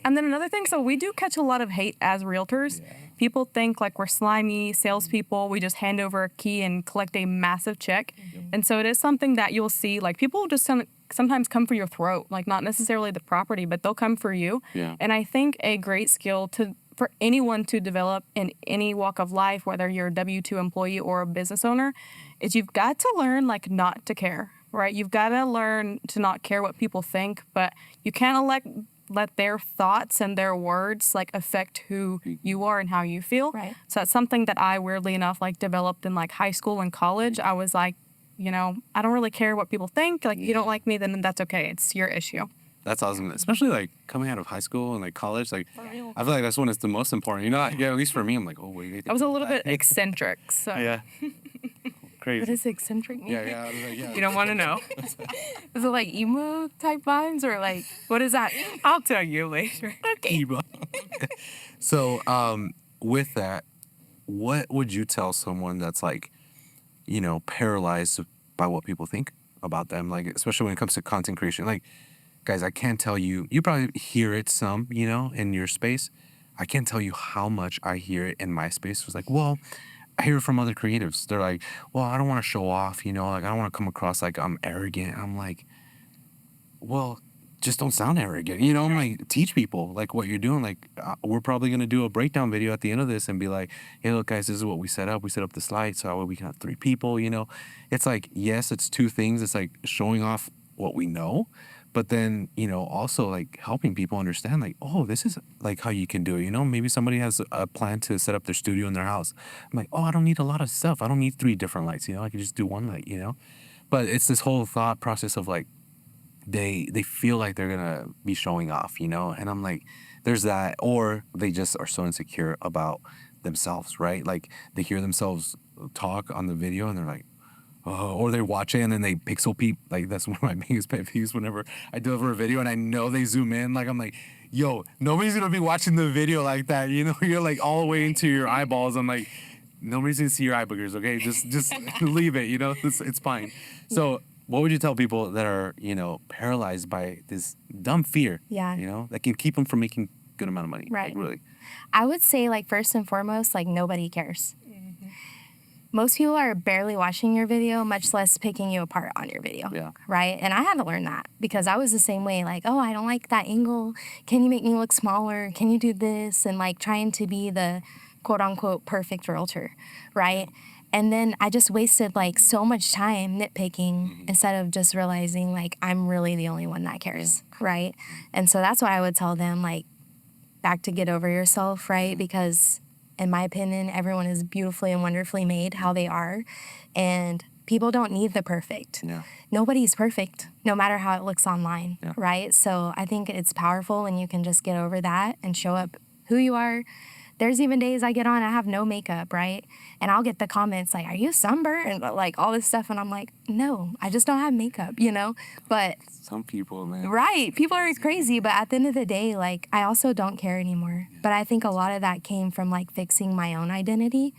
And then another thing, so we do catch a lot of hate as realtors. Yeah. People think like we're slimy salespeople. We just hand over a key and collect a massive check. Mm-hmm. And so it is something that you'll see, like people just sometimes come for your throat, like not necessarily the property, but they'll come for you. Yeah. And I think a great skill for anyone to develop in any walk of life, whether you're a W-2 employee or a business owner, is you've got to learn like not to care. Right, you've got to learn to not care what people think, but you can't let their thoughts and their words like affect who you are and how you feel. Right. So that's something that I weirdly enough like developed in like high school and college. I was like, I don't really care what people think. Like, you don't like me, then that's okay. It's your issue. That's awesome, especially like coming out of high school and like college. Like, I feel like that's when it's the most important. At least for me, I'm like, oh wait. I was a little bit eccentric, so yeah. crazy. What does eccentric mean? Yeah, I was like, yeah. You don't want to know. Is it like emo type vibes or like what is that? I'll tell you later. Okay. So, with that, what would you tell someone that's like, paralyzed by what people think about them? Like, especially when it comes to content creation. Like, guys, I can't tell you, you probably hear it some, in your space. I can't tell you how much I hear it in my space. It was like, well, I hear it from other creatives. They're like, well, I don't want to show off, like, I don't want to come across like I'm arrogant. I'm like, well, just don't sound arrogant. I'm like, teach people like what you're doing. Like, we're probably going to do a breakdown video at the end of this and be like, hey, look, guys, this is what we set up. We set up the slide so we can have 3 people, It's like, yes, it's 2 things. It's like showing off what we know, but then, also like helping people understand like, oh, this is like how you can do it. Maybe somebody has a plan to set up their studio in their house. I'm like, oh, I don't need a lot of stuff. I don't need 3 different lights. I can just do 1 light, But it's this whole thought process of like, they feel like they're gonna be showing off, and I'm like, there's that, or they just are so insecure about themselves, right? Like they hear themselves talk on the video and they're like, oh, or they watch it and then they pixel peep. Like that's one of my biggest pet peeves whenever I deliver a video and I know they zoom in. Like I'm like, yo, nobody's gonna be watching the video like that, You're like all the way into your eyeballs. I'm like, nobody's gonna see your eye boogers, okay? Just leave it, it's fine. So what would you tell people that are, paralyzed by this dumb fear, Yeah. that can keep them from making good amount of money? Right. Like, really. I would say, like, first and foremost, like, nobody cares. Most people are barely watching your video, much less picking you apart on your video. Yeah. Right? And I had to learn that because I was the same way. Like, oh, I don't like that angle. Can you make me look smaller? Can you do this? And, like, trying to be the quote-unquote perfect realtor, right? And then I just wasted, like, so much time nitpicking instead of just realizing, like, I'm really the only one that cares, right? And so that's why I would tell them, like, back to get over yourself, right? Because in my opinion, everyone is beautifully and wonderfully made how they are. And people don't need the perfect. Yeah. Nobody's perfect, no matter how it looks online, Yeah. right? So I think it's powerful when you can just get over that and show up who you are. There's even days I get on, I have no makeup, right? And I'll get the comments like, are you sunburned? And like all this stuff. And I'm like, no, I just don't have makeup, But Some people, man. right. People are crazy. But at the end of the day, like, I also don't care anymore. But I think a lot of that came from, like, fixing my own identity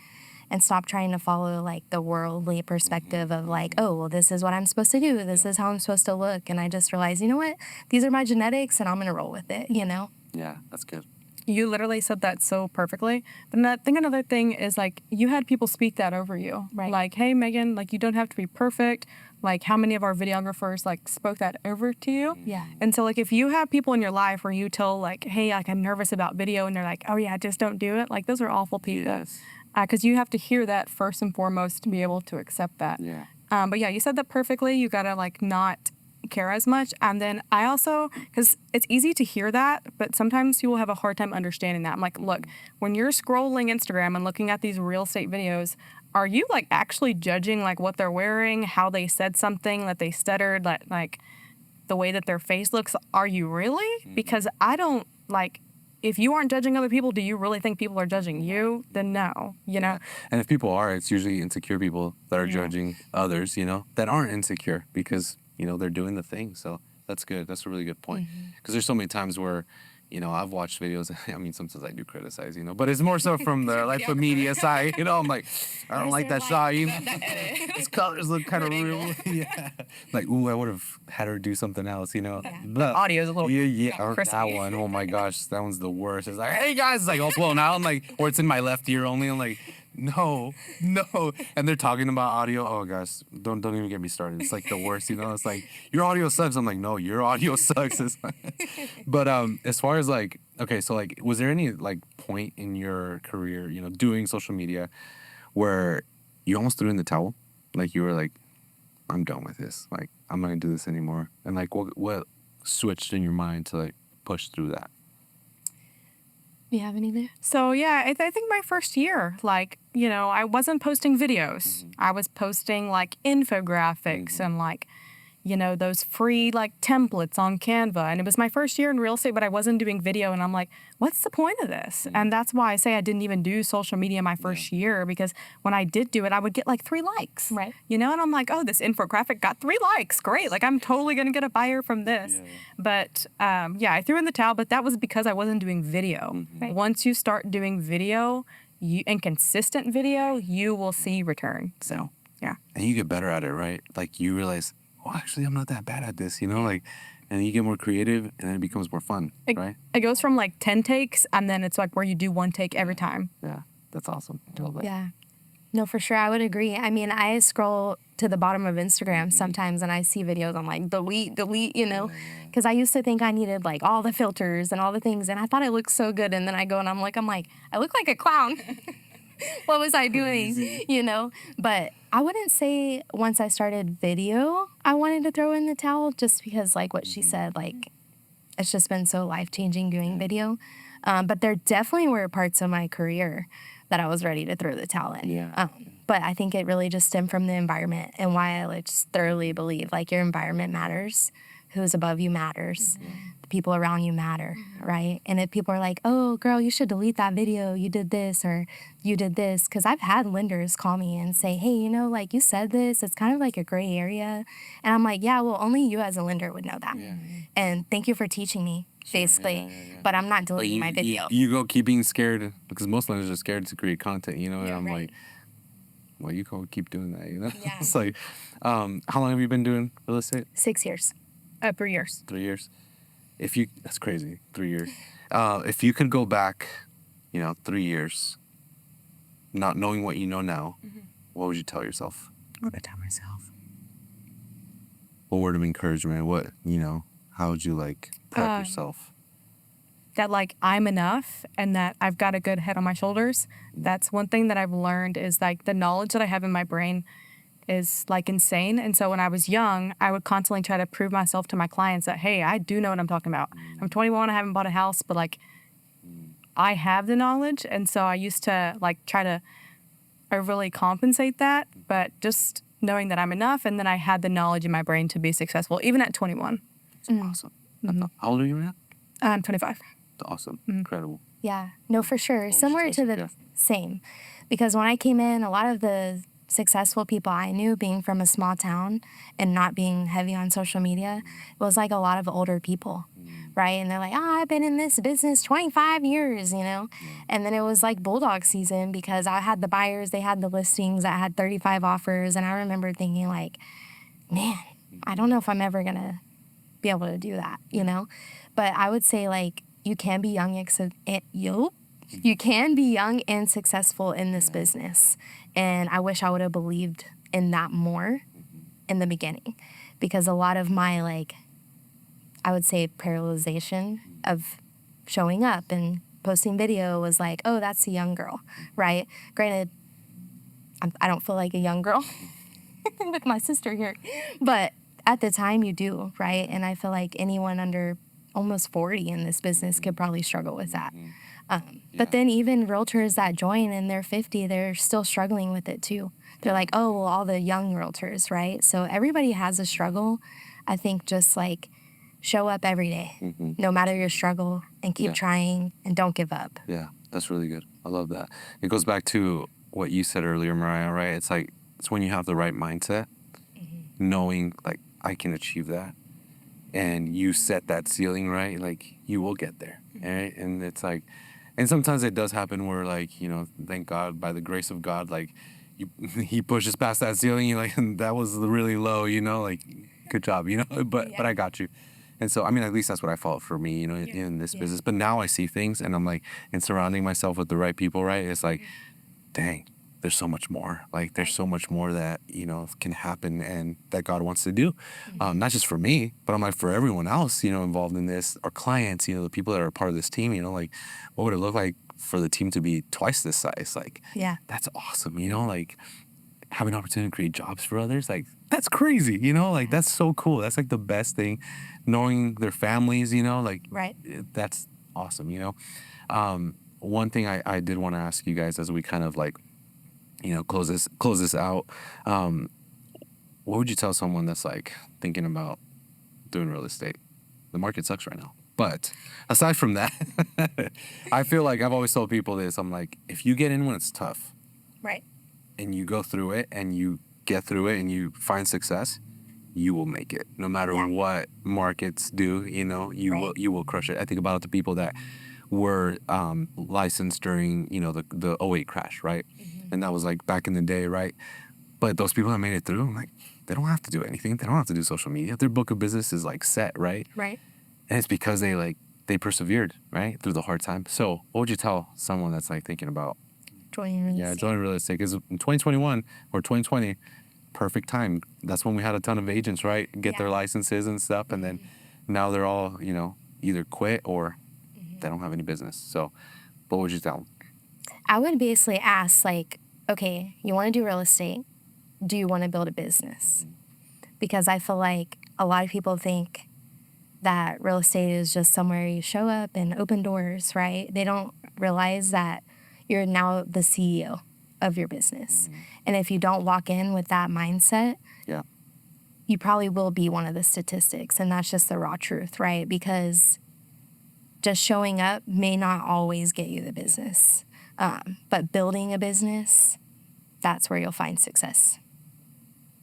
and stop trying to follow, like, the worldly perspective of, like, oh, well, this is what I'm supposed to do. This is how I'm supposed to look. And I just realized, you know what? These are my genetics, and I'm going to roll with it, Yeah, that's good. You literally said that so perfectly. But I think another thing is, like, you had people speak that over you. Right. Like, hey, Meaghan, like, you don't have to be perfect. Like, how many of our videographers, like, spoke that over to you? Yeah. And so, like, if you have people in your life where you tell, like, hey, like, I'm nervous about video, and they're like, oh, yeah, just don't do it. Like, those are awful people. Yes. Because you have to hear that first and foremost to be able to accept that. Yeah. But yeah, you said that perfectly. You got to, like, not care as much. And then I also, because it's easy to hear that, but sometimes people have a hard time understanding that. I'm like, look, when you're scrolling Instagram and looking at these real estate videos, are you like actually judging like what they're wearing, how they said something, that they stuttered, like the way that their face looks? Are you really? Because I don't like, if you aren't judging other people, do you really think people are judging you? Then no, Yeah. And if people are, it's usually insecure people that are judging others, that aren't insecure because they're doing the thing. So that's good. That's a really good point. Because there's so many times where, I've watched videos. I mean, sometimes I do criticize, but it's more so from the like the media side. I'm like, I don't like that shot. His colors look kind of real. Yeah. Like, ooh, I would have had her do something else. But Audio's a little or crispy. that one. Oh my gosh, that one's the worst. It's like, hey guys, it's like all blown out. I'm like, or it's in my left ear only. I'm like, no. And they're talking about audio. Oh gosh, don't even get me started. It's like the worst, It's like, your audio sucks. I'm like, no, your audio sucks. But as far as like, okay, so like, was there any like point in your career, doing social media where you almost threw in the towel? Like you were like, I'm done with this. Like, I'm not gonna do this anymore. And like, what switched in your mind to like push through that? You have any there? So yeah, I think my first year, like, I wasn't posting videos. I was posting like infographics and like, those free like templates on Canva. And it was my first year in real estate, but I wasn't doing video. And I'm like, what's the point of this? And that's why I say I didn't even do social media my first year, because when I did do it, I would get like 3 likes. Right. And I'm like, oh, this infographic got 3 likes. Great. Like, I'm totally going to get a buyer from this. But I threw in the towel, but that was because I wasn't doing video. Right. Once you start doing video and consistent video, you will see return. So, yeah. And you get better at it, right? Like, you realize, oh, actually, I'm not that bad at this, like, and you get more creative, and then it becomes more fun, right? It goes from like 10 takes, and then it's like where you do 1 take every time. Yeah, that's awesome. Totally. Yeah. No, for sure. I would agree. I mean, I scroll to the bottom of Instagram sometimes and I see videos. I'm like, delete, because I used to think I needed like all the filters and all the things. And I thought it looked so good. And then I go and I'm like, I look like a clown. What was I doing? But I wouldn't say once I started video, I wanted to throw in the towel, just because like what she said, like it's just been so life-changing doing video. But there definitely were parts of my career that I was ready to throw the towel in. Yeah. But I think it really just stemmed from the environment, and why I like just thoroughly believe like your environment matters. Who's above you matters. The people around you matter, right? And if people are like, oh, girl, you should delete that video. You did this or you did this. Because I've had lenders call me and say, hey, like you said this. It's kind of like a gray area. And I'm like, yeah, well, only you as a lender would know that. Yeah. And thank you for teaching me, basically. But I'm not deleting my video. You go keep being scared, because most lenders are scared to create content, and I'm right. like, well, you go keep doing that, Yeah. It's like, how long have you been doing real estate? 6 years. 3 years. 3 years. That's crazy. 3 years. If you could go back, 3 years, not knowing what you know now, what would you tell yourself? What would I tell myself? What word of encouragement? What, how would you prep yourself? That like I'm enough and that I've got a good head on my shoulders. That's one thing that I've learned, is like the knowledge that I have in my brain is like insane. And so when I was young, I would constantly try to prove myself to my clients that, hey, I do know what I'm talking about. I'm 21, I haven't bought a house, but like I have the knowledge. And so I used to like try to overly compensate that, but just knowing that I'm enough, and then I had the knowledge in my brain to be successful, even at 21. Awesome. How old are you now? I'm 25. That's awesome. Incredible. Yeah, no, for sure. you Similar tell to us? the Yeah. same. Because when I came in, a lot of the successful people I knew, being from a small town and not being heavy on social media, it was like a lot of older people, right? And they're like, I've been in this business 25 years, And then it was like bulldog season, because I had the buyers, they had the listings, I had 35 offers. And I remember thinking like, man, I don't know if I'm ever going to be able to do that, But I would say like, you can be young you can be young and successful in this business. And I wish I would have believed in that more in the beginning, because a lot of my I would say paralyzation of showing up and posting video was like, oh, that's a young girl, right? Granted, I don't feel like a young girl with my sister here, but at the time you do, right? And I feel like anyone under almost 40 in this business could probably struggle with that. But then even realtors that join and they're 50, they're still struggling with it too. They're like, oh, well, all the young realtors, right? So everybody has a struggle. I think just show up every day, no matter your struggle, and keep trying and don't give up. Yeah, that's really good. I love that. It goes back to what you said earlier, Mariah, right? It's when you have the right mindset, knowing I can achieve that, and you set that ceiling, right? You will get there, right? And it's and sometimes it does happen where thank God, by the grace of God, he pushes past that ceiling. You're like, that was really low, good job, but I got you. And so, at least that's what I felt for me, in this business. But now I see things, and I'm and surrounding myself with the right people, right? It's dang, there's so much more. There's so much more that, can happen and that God wants to do. Not just for me, but I'm for everyone else, involved in this, our clients, the people that are part of this team, what would it look like for the team to be twice this size? Yeah. That's awesome, having an opportunity to create jobs for others, that's crazy, that's so cool. That's the best thing, knowing their families, Right. That's awesome, One thing I did want to ask you guys as we kind of close this out. what would you tell someone that's like thinking about doing real estate? The market sucks right now. But aside from that, I feel like I've always told people this. I'm like, if you get in when it's tough Right. and you go through it and you get through it and you find success, you will make it. No matter what markets do, you will crush it. I think about the people that were licensed during, the '08 crash, right? And that was like back in the day, right? But those people that made it through, like, they don't have to do anything. They don't have to do social media. Their book of business is like set, right? Right. And it's because they persevered, right, through the hard time. So what would you tell someone that's like thinking about Joining real estate. joining real estate? Because in 2021 or 2020, perfect time. That's when we had a ton of agents, right, get their licenses and stuff, and then now they're all either quit or they don't have any business. So what would you tell them? I would basically ask, like, okay, you want to do real estate. Do you want to build a business? Because I feel like a lot of people think that real estate is just somewhere you show up and open doors, right? They don't realize that you're now the CEO of your business. And if you don't walk in with that mindset, Yeah. you probably will be one of the statistics. And that's just the raw truth, right? Because just showing up may not always get you the business. But building a business, that's where you'll find success.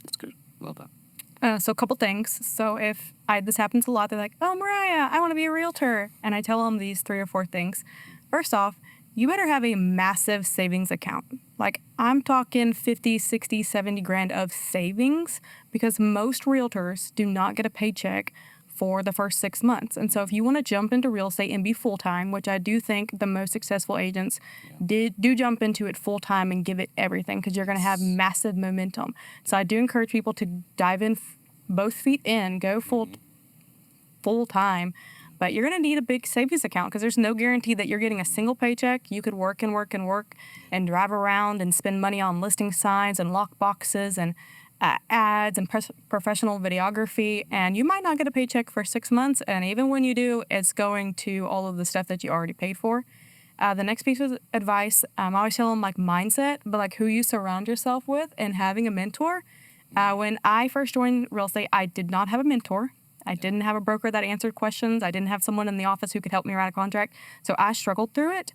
That's good. Love that. So a couple things. So if this happens a lot, they're like, oh, Mariah, I want to be a realtor. And I tell them these 3 or 4 things. First off, you better have a massive savings account. Like, I'm talking 50, 60, 70 grand of savings, because most realtors do not get a paycheck for the first 6 months. And so if you want to jump into real estate and be full-time, which I do think the most successful agents do jump into it full-time and give it everything, because you're going to have massive momentum. So I do encourage people to dive in, both feet in, go full-time. But you're going to need a big savings account, because there's no guarantee that you're getting a single paycheck. You could work and work and work and drive around and spend money on listing signs and lock boxes and ads and professional videography, and you might not get a paycheck for 6 months. And even when you do, it's going to all of the stuff that you already paid for. The next piece of advice, I always tell them, like, mindset, but like who you surround yourself with and having a mentor. When I first joined real estate, I did not have a mentor. I didn't have a broker that answered questions. I didn't have someone in the office who could help me write a contract. So I struggled through it.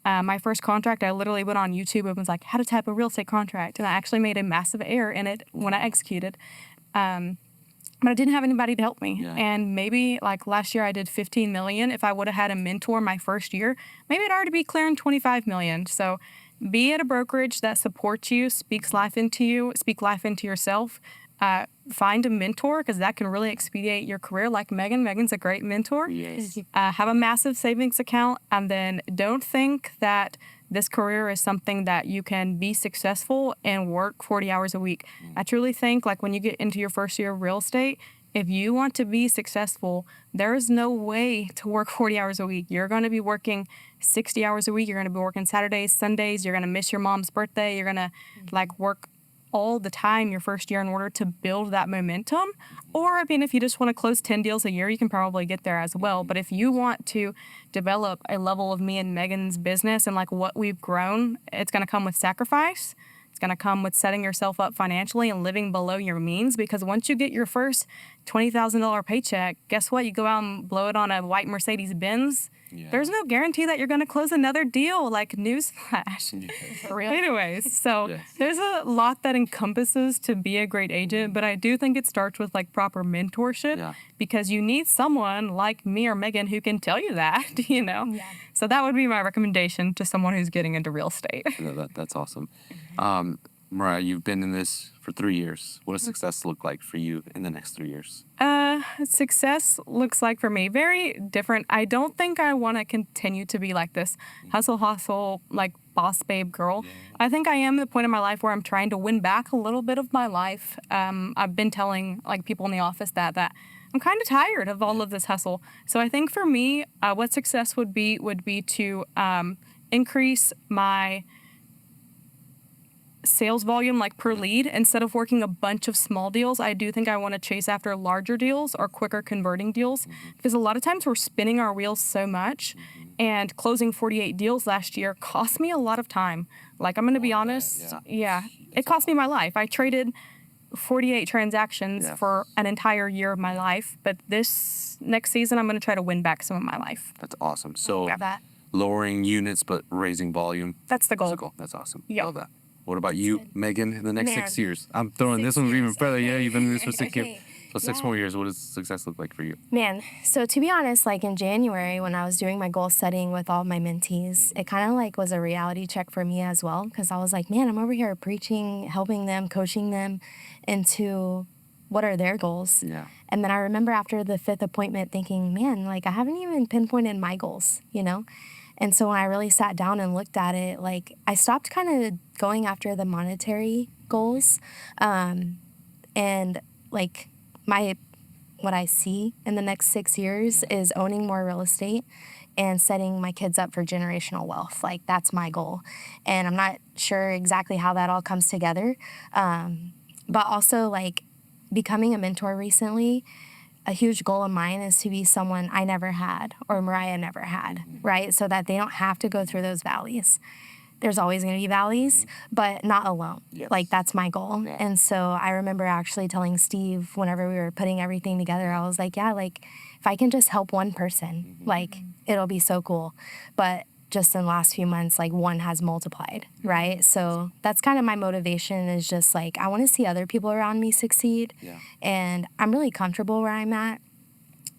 My first contract, I literally went on YouTube and was like, how to type a real estate contract. And I actually made a massive error in it when I executed. But I didn't have anybody to help me. Yeah. And maybe like last year I did 15 million. If I would have had a mentor my first year, maybe I'd already be clearing 25 million. So be at a brokerage that supports you, speaks life into you, speak life into yourself. Find a mentor, because that can really expedite your career, like Meaghan. Meaghan's a great mentor. Yes. Have a massive savings account, and then don't think that this career is something that you can be successful and work 40 hours a week. I truly think, like, when you get into your first year of real estate, if you want to be successful, there is no way to work 40 hours a week. You're going to be working 60 hours a week. You're going to be working Saturdays, Sundays. You're going to miss your mom's birthday. You're going to like work all the time your first year in order to build that momentum. Or, I mean, if you just want to close 10 deals a year, you can probably get there as well. But if you want to develop a level of me and Meaghan's business and like what we've grown, it's going to come with sacrifice. It's going to come with setting yourself up financially and living below your means, because once you get your first $20,000 paycheck, guess what? You go out and blow it on a white Mercedes Benz. Yeah. There's no guarantee that you're going to close another deal, like newsflash. For real. Anyways, so Yes. there's a lot that encompasses to be a great agent, but I do think it starts with like proper mentorship, Yeah. because you need someone like me or Meaghan who can tell you that, Yeah. So that would be my recommendation to someone who's getting into real estate. That's awesome. Mariah, you've been in this for 3 years. What does success look like for you in the next 3 years? Success looks like for me very different. I don't think I want to continue to be like this hustle, like boss babe girl. I think I am at the point in my life where I'm trying to win back a little bit of my life. I've been telling like people in the office that I'm kind of tired of all of this hustle. So I think for me, what success would be to increase my sales volume, like per lead. Instead of working a bunch of small deals, I do think I want to chase after larger deals or quicker converting deals, because a lot of times we're spinning our wheels so much, and closing 48 deals last year cost me a lot of time. Like, I'm going to be honest. Yeah, it cost me my life. I traded 48 transactions for an entire year of my life. But this next season, I'm going to try to win back some of my life. That's awesome. So that. lowering units but raising volume. That's the goal. That's the goal. That's awesome. Yep. Love that. What about you, Megan, in the next Man. 6 years? I'm throwing this one even further. Yeah, you've been in this for 6 years. So 6 more years, what does success look like for you? Man, so to be honest, like in January when I was doing my goal setting with all my mentees, it kind of like was a reality check for me as well, because I was like, man, I'm over here preaching, helping them, coaching them into what are their goals. Yeah. And then I remember after the 5th appointment thinking, man, like I haven't even pinpointed my goals, you know? And so when I really sat down and looked at it, like I stopped kind of going after the monetary goals. And like what I see in the next 6 years is owning more real estate and setting my kids up for generational wealth. Like that's my goal. And I'm not sure exactly how that all comes together. But also like becoming a mentor recently, a huge goal of mine is to be someone I never had or Mariah never had, right? So that they don't have to go through those valleys. There's always going to be valleys, but not alone. Yes. Like that's my goal. Yeah. And so I remember actually telling Steve whenever we were putting everything together, I was like, yeah, like if I can just help one person, like it'll be so cool. But just in the last few months, like one has multiplied, right? So that's kind of my motivation is just like, I want to see other people around me succeed. Yeah. And I'm really comfortable where I'm at.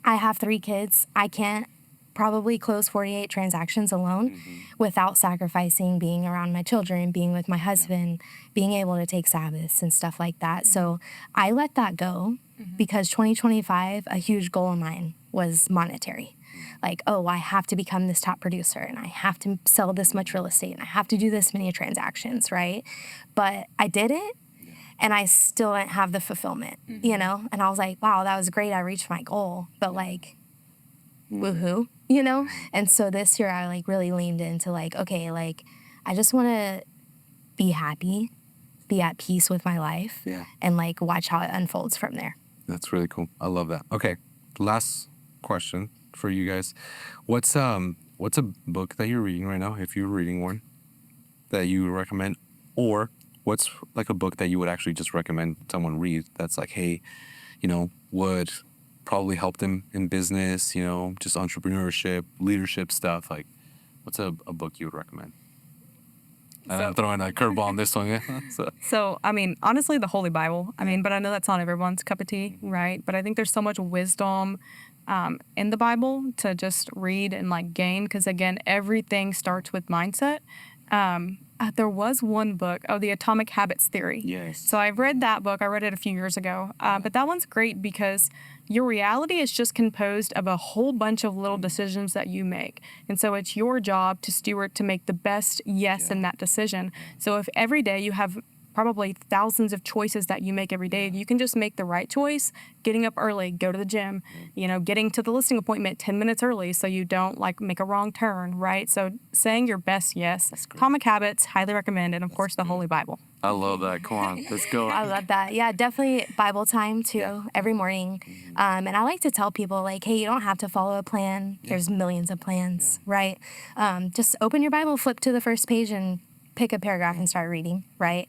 I have 3 kids. I can't probably close 48 transactions alone without sacrificing being around my children, being with my husband, being able to take Sabbaths and stuff like that. So I let that go because 2025, a huge goal of mine was monetary. Like, oh, I have to become this top producer and I have to sell this much real estate and I have to do this many transactions, right? But I did it and I still didn't have the fulfillment, you know? And I was like, wow, that was great. I reached my goal, but like, woohoo, you know? And so this year I like really leaned into like, okay, like I just want to be happy, be at peace with my life and like watch how it unfolds from there. That's really cool. I love that. Okay, last question for you guys. What's a book that you're reading right now, if you're reading one, that you would recommend? Or what's like a book that you would actually just recommend someone read that's like, hey, you know, would probably help them in business, you know, just entrepreneurship, leadership stuff? Like, what's a book you would recommend? I'm throwing a curveball on this one. Yeah. So, I mean, honestly, the Holy Bible. I mean, but I know that's not everyone's cup of tea, right? But I think there's so much wisdom in the Bible to just read and like gain, because again, everything starts with mindset. There was one book, The Atomic Habits Theory. Yes. So I've read that book. I read it a few years ago. But that one's great because your reality is just composed of a whole bunch of little decisions that you make. And so it's your job to steward to make the best yes in that decision. So if every day you have probably thousands of choices that you make every day, you can just make the right choice, getting up early, go to the gym, you know, getting to the listing appointment 10 minutes early so you don't like make a wrong turn, right? So saying your best yes. Atomic Habits, highly recommend, and of course the Holy Bible. I love that. Come on, let's go. I love that. Yeah, definitely Bible time too, every morning. And I like to tell people like, hey, you don't have to follow a plan. There's millions of plans, right? Just open your Bible, flip to the first page and pick a paragraph and start reading, right?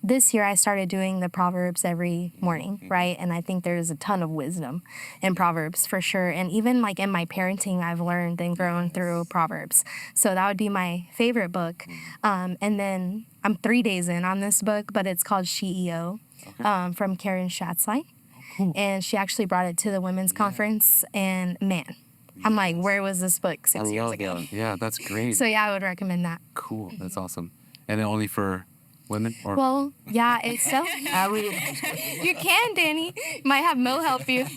This year I started doing the Proverbs every morning, right? And I think there's a ton of wisdom in Proverbs for sure. And even like in my parenting, I've learned and grown through Proverbs. So that would be my favorite book. And then I'm 3 days in on this book, but it's called CEO from Karen Schatzline. And she actually brought it to the women's conference. And man, I'm like, where was this book 6 years ago? Yeah, that's great. So yeah, I would recommend that. Cool. That's awesome. And then only for women? Or Well, yeah, it's so. You can, Danny. Might have Mo help you.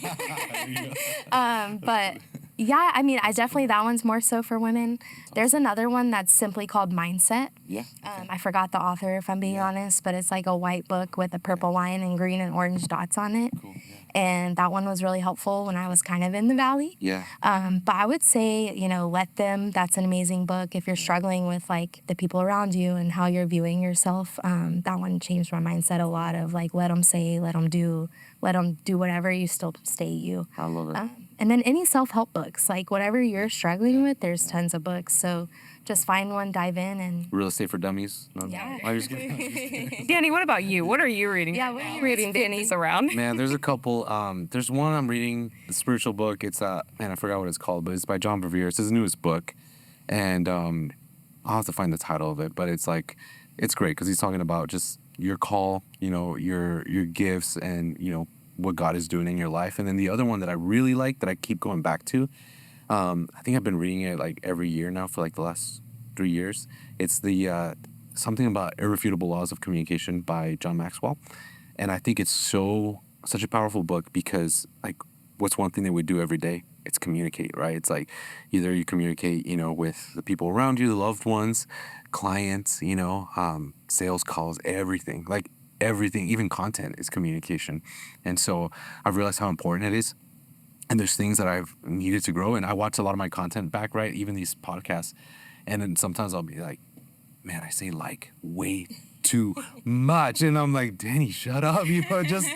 But yeah, I mean, that one's more so for women. There's another one that's simply called Mindset. Yeah. I forgot the author, if I'm being honest, but it's like a white book with a purple line and green and orange dots on it. Cool. Yeah. And that one was really helpful when I was kind of in the valley. Yeah. But I would say, you know, Let Them. That's an amazing book. If you're struggling with like the people around you and how you're viewing yourself, that one changed my mindset a lot of like, let them say, let them do whatever, you still stay you. I love it. And then any self-help books, like whatever you're struggling with, there's tons of books. So just find one, dive in, and Real Estate for Dummies. No, Yeah. I was kidding. Danny, what about you? What are you reading? Yeah, what are you reading, Danny? Danny's around. Man, there's a couple. There's one I'm reading, a spiritual book. It's man, I forgot what it's called, but it's by John Bevere. It's his newest book, and I'll have to find the title of it. But it's like, it's great because he's talking about just your call, you know, your gifts, and you know what God is doing in your life. And then the other one that I really like that I keep going back to, I think I've been reading it like every year now for like the last 3 years. It's the something about irrefutable laws of communication by John Maxwell, and I think it's such a powerful book because like what's one thing that we do every day? It's communicate, right? It's like either you communicate, you know, with the people around you, the loved ones, clients, you know, sales calls, everything, like everything, even content is communication. And so I've realized how important it is. And there's things that I've needed to grow. And I watch a lot of my content back, right? Even these podcasts. And then sometimes I'll be like, man, I say like way too much. And I'm like, Danny, shut up. You know, just,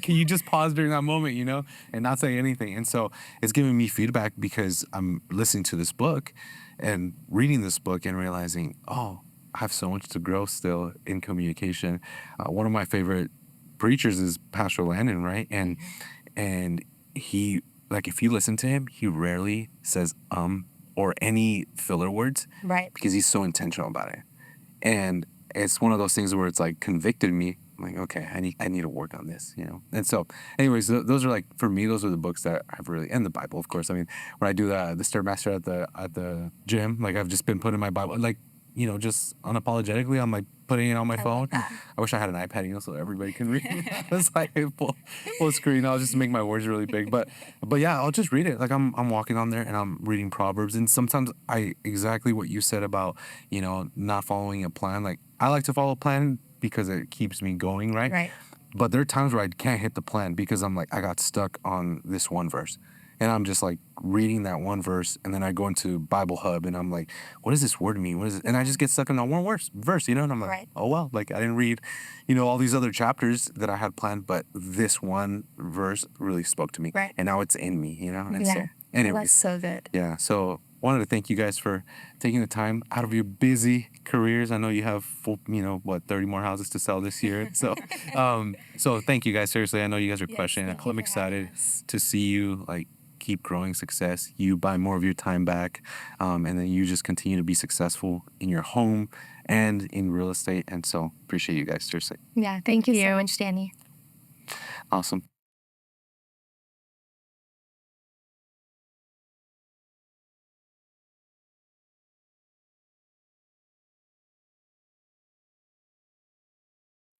can you just pause during that moment, you know, and not say anything? And so it's giving me feedback because I'm listening to this book and reading this book and realizing, oh, I have so much to grow still in communication. One of my favorite preachers is Pastor Landon, right? And he, like, if you listen to him, he rarely says or any filler words, right. because he's so intentional about it. And it's one of those things where it's like convicted me. I'm like, okay, I need to work on this, you know. And so, anyways, those are like, for me, those are the books that I've really, and the Bible, of course. I mean, when I do the Stairmaster at the gym, like I've just been putting my Bible, like, you know, just unapologetically, I'm like putting it on my phone. I wish I had an iPad, you know, so everybody can read it. It's like full screen. I'll just make my words really big, but yeah, I'll just read it. Like I'm walking on there and I'm reading Proverbs, and sometimes exactly what you said about, you know, not following a plan. Like I like to follow a plan because it keeps me going, right? Right. But there are times where I can't hit the plan because I'm like, I got stuck on this one verse. And I'm just like reading that one verse, and then I go into Bible Hub, and I'm like, what does this word mean? What is it? And I just get stuck in that one verse, you know? And I'm like, Right. oh, well, like I didn't read, you know, all these other chapters that I had planned, but this one verse really spoke to me. Right. And now it's in me, you know? And Yeah. so, anyways, That's so good. yeah. So wanted to thank you guys for taking the time out of your busy careers. I know you have 30 more houses to sell this year. So, so thank you guys. Seriously, I know you guys are crushing it. thank you I'm for excited having us. to see you like keep growing success. You buy more of your time back, and then you just continue to be successful in your home and in real estate. And so appreciate you guys. Seriously, Yeah. Thank you so much, Danny. awesome.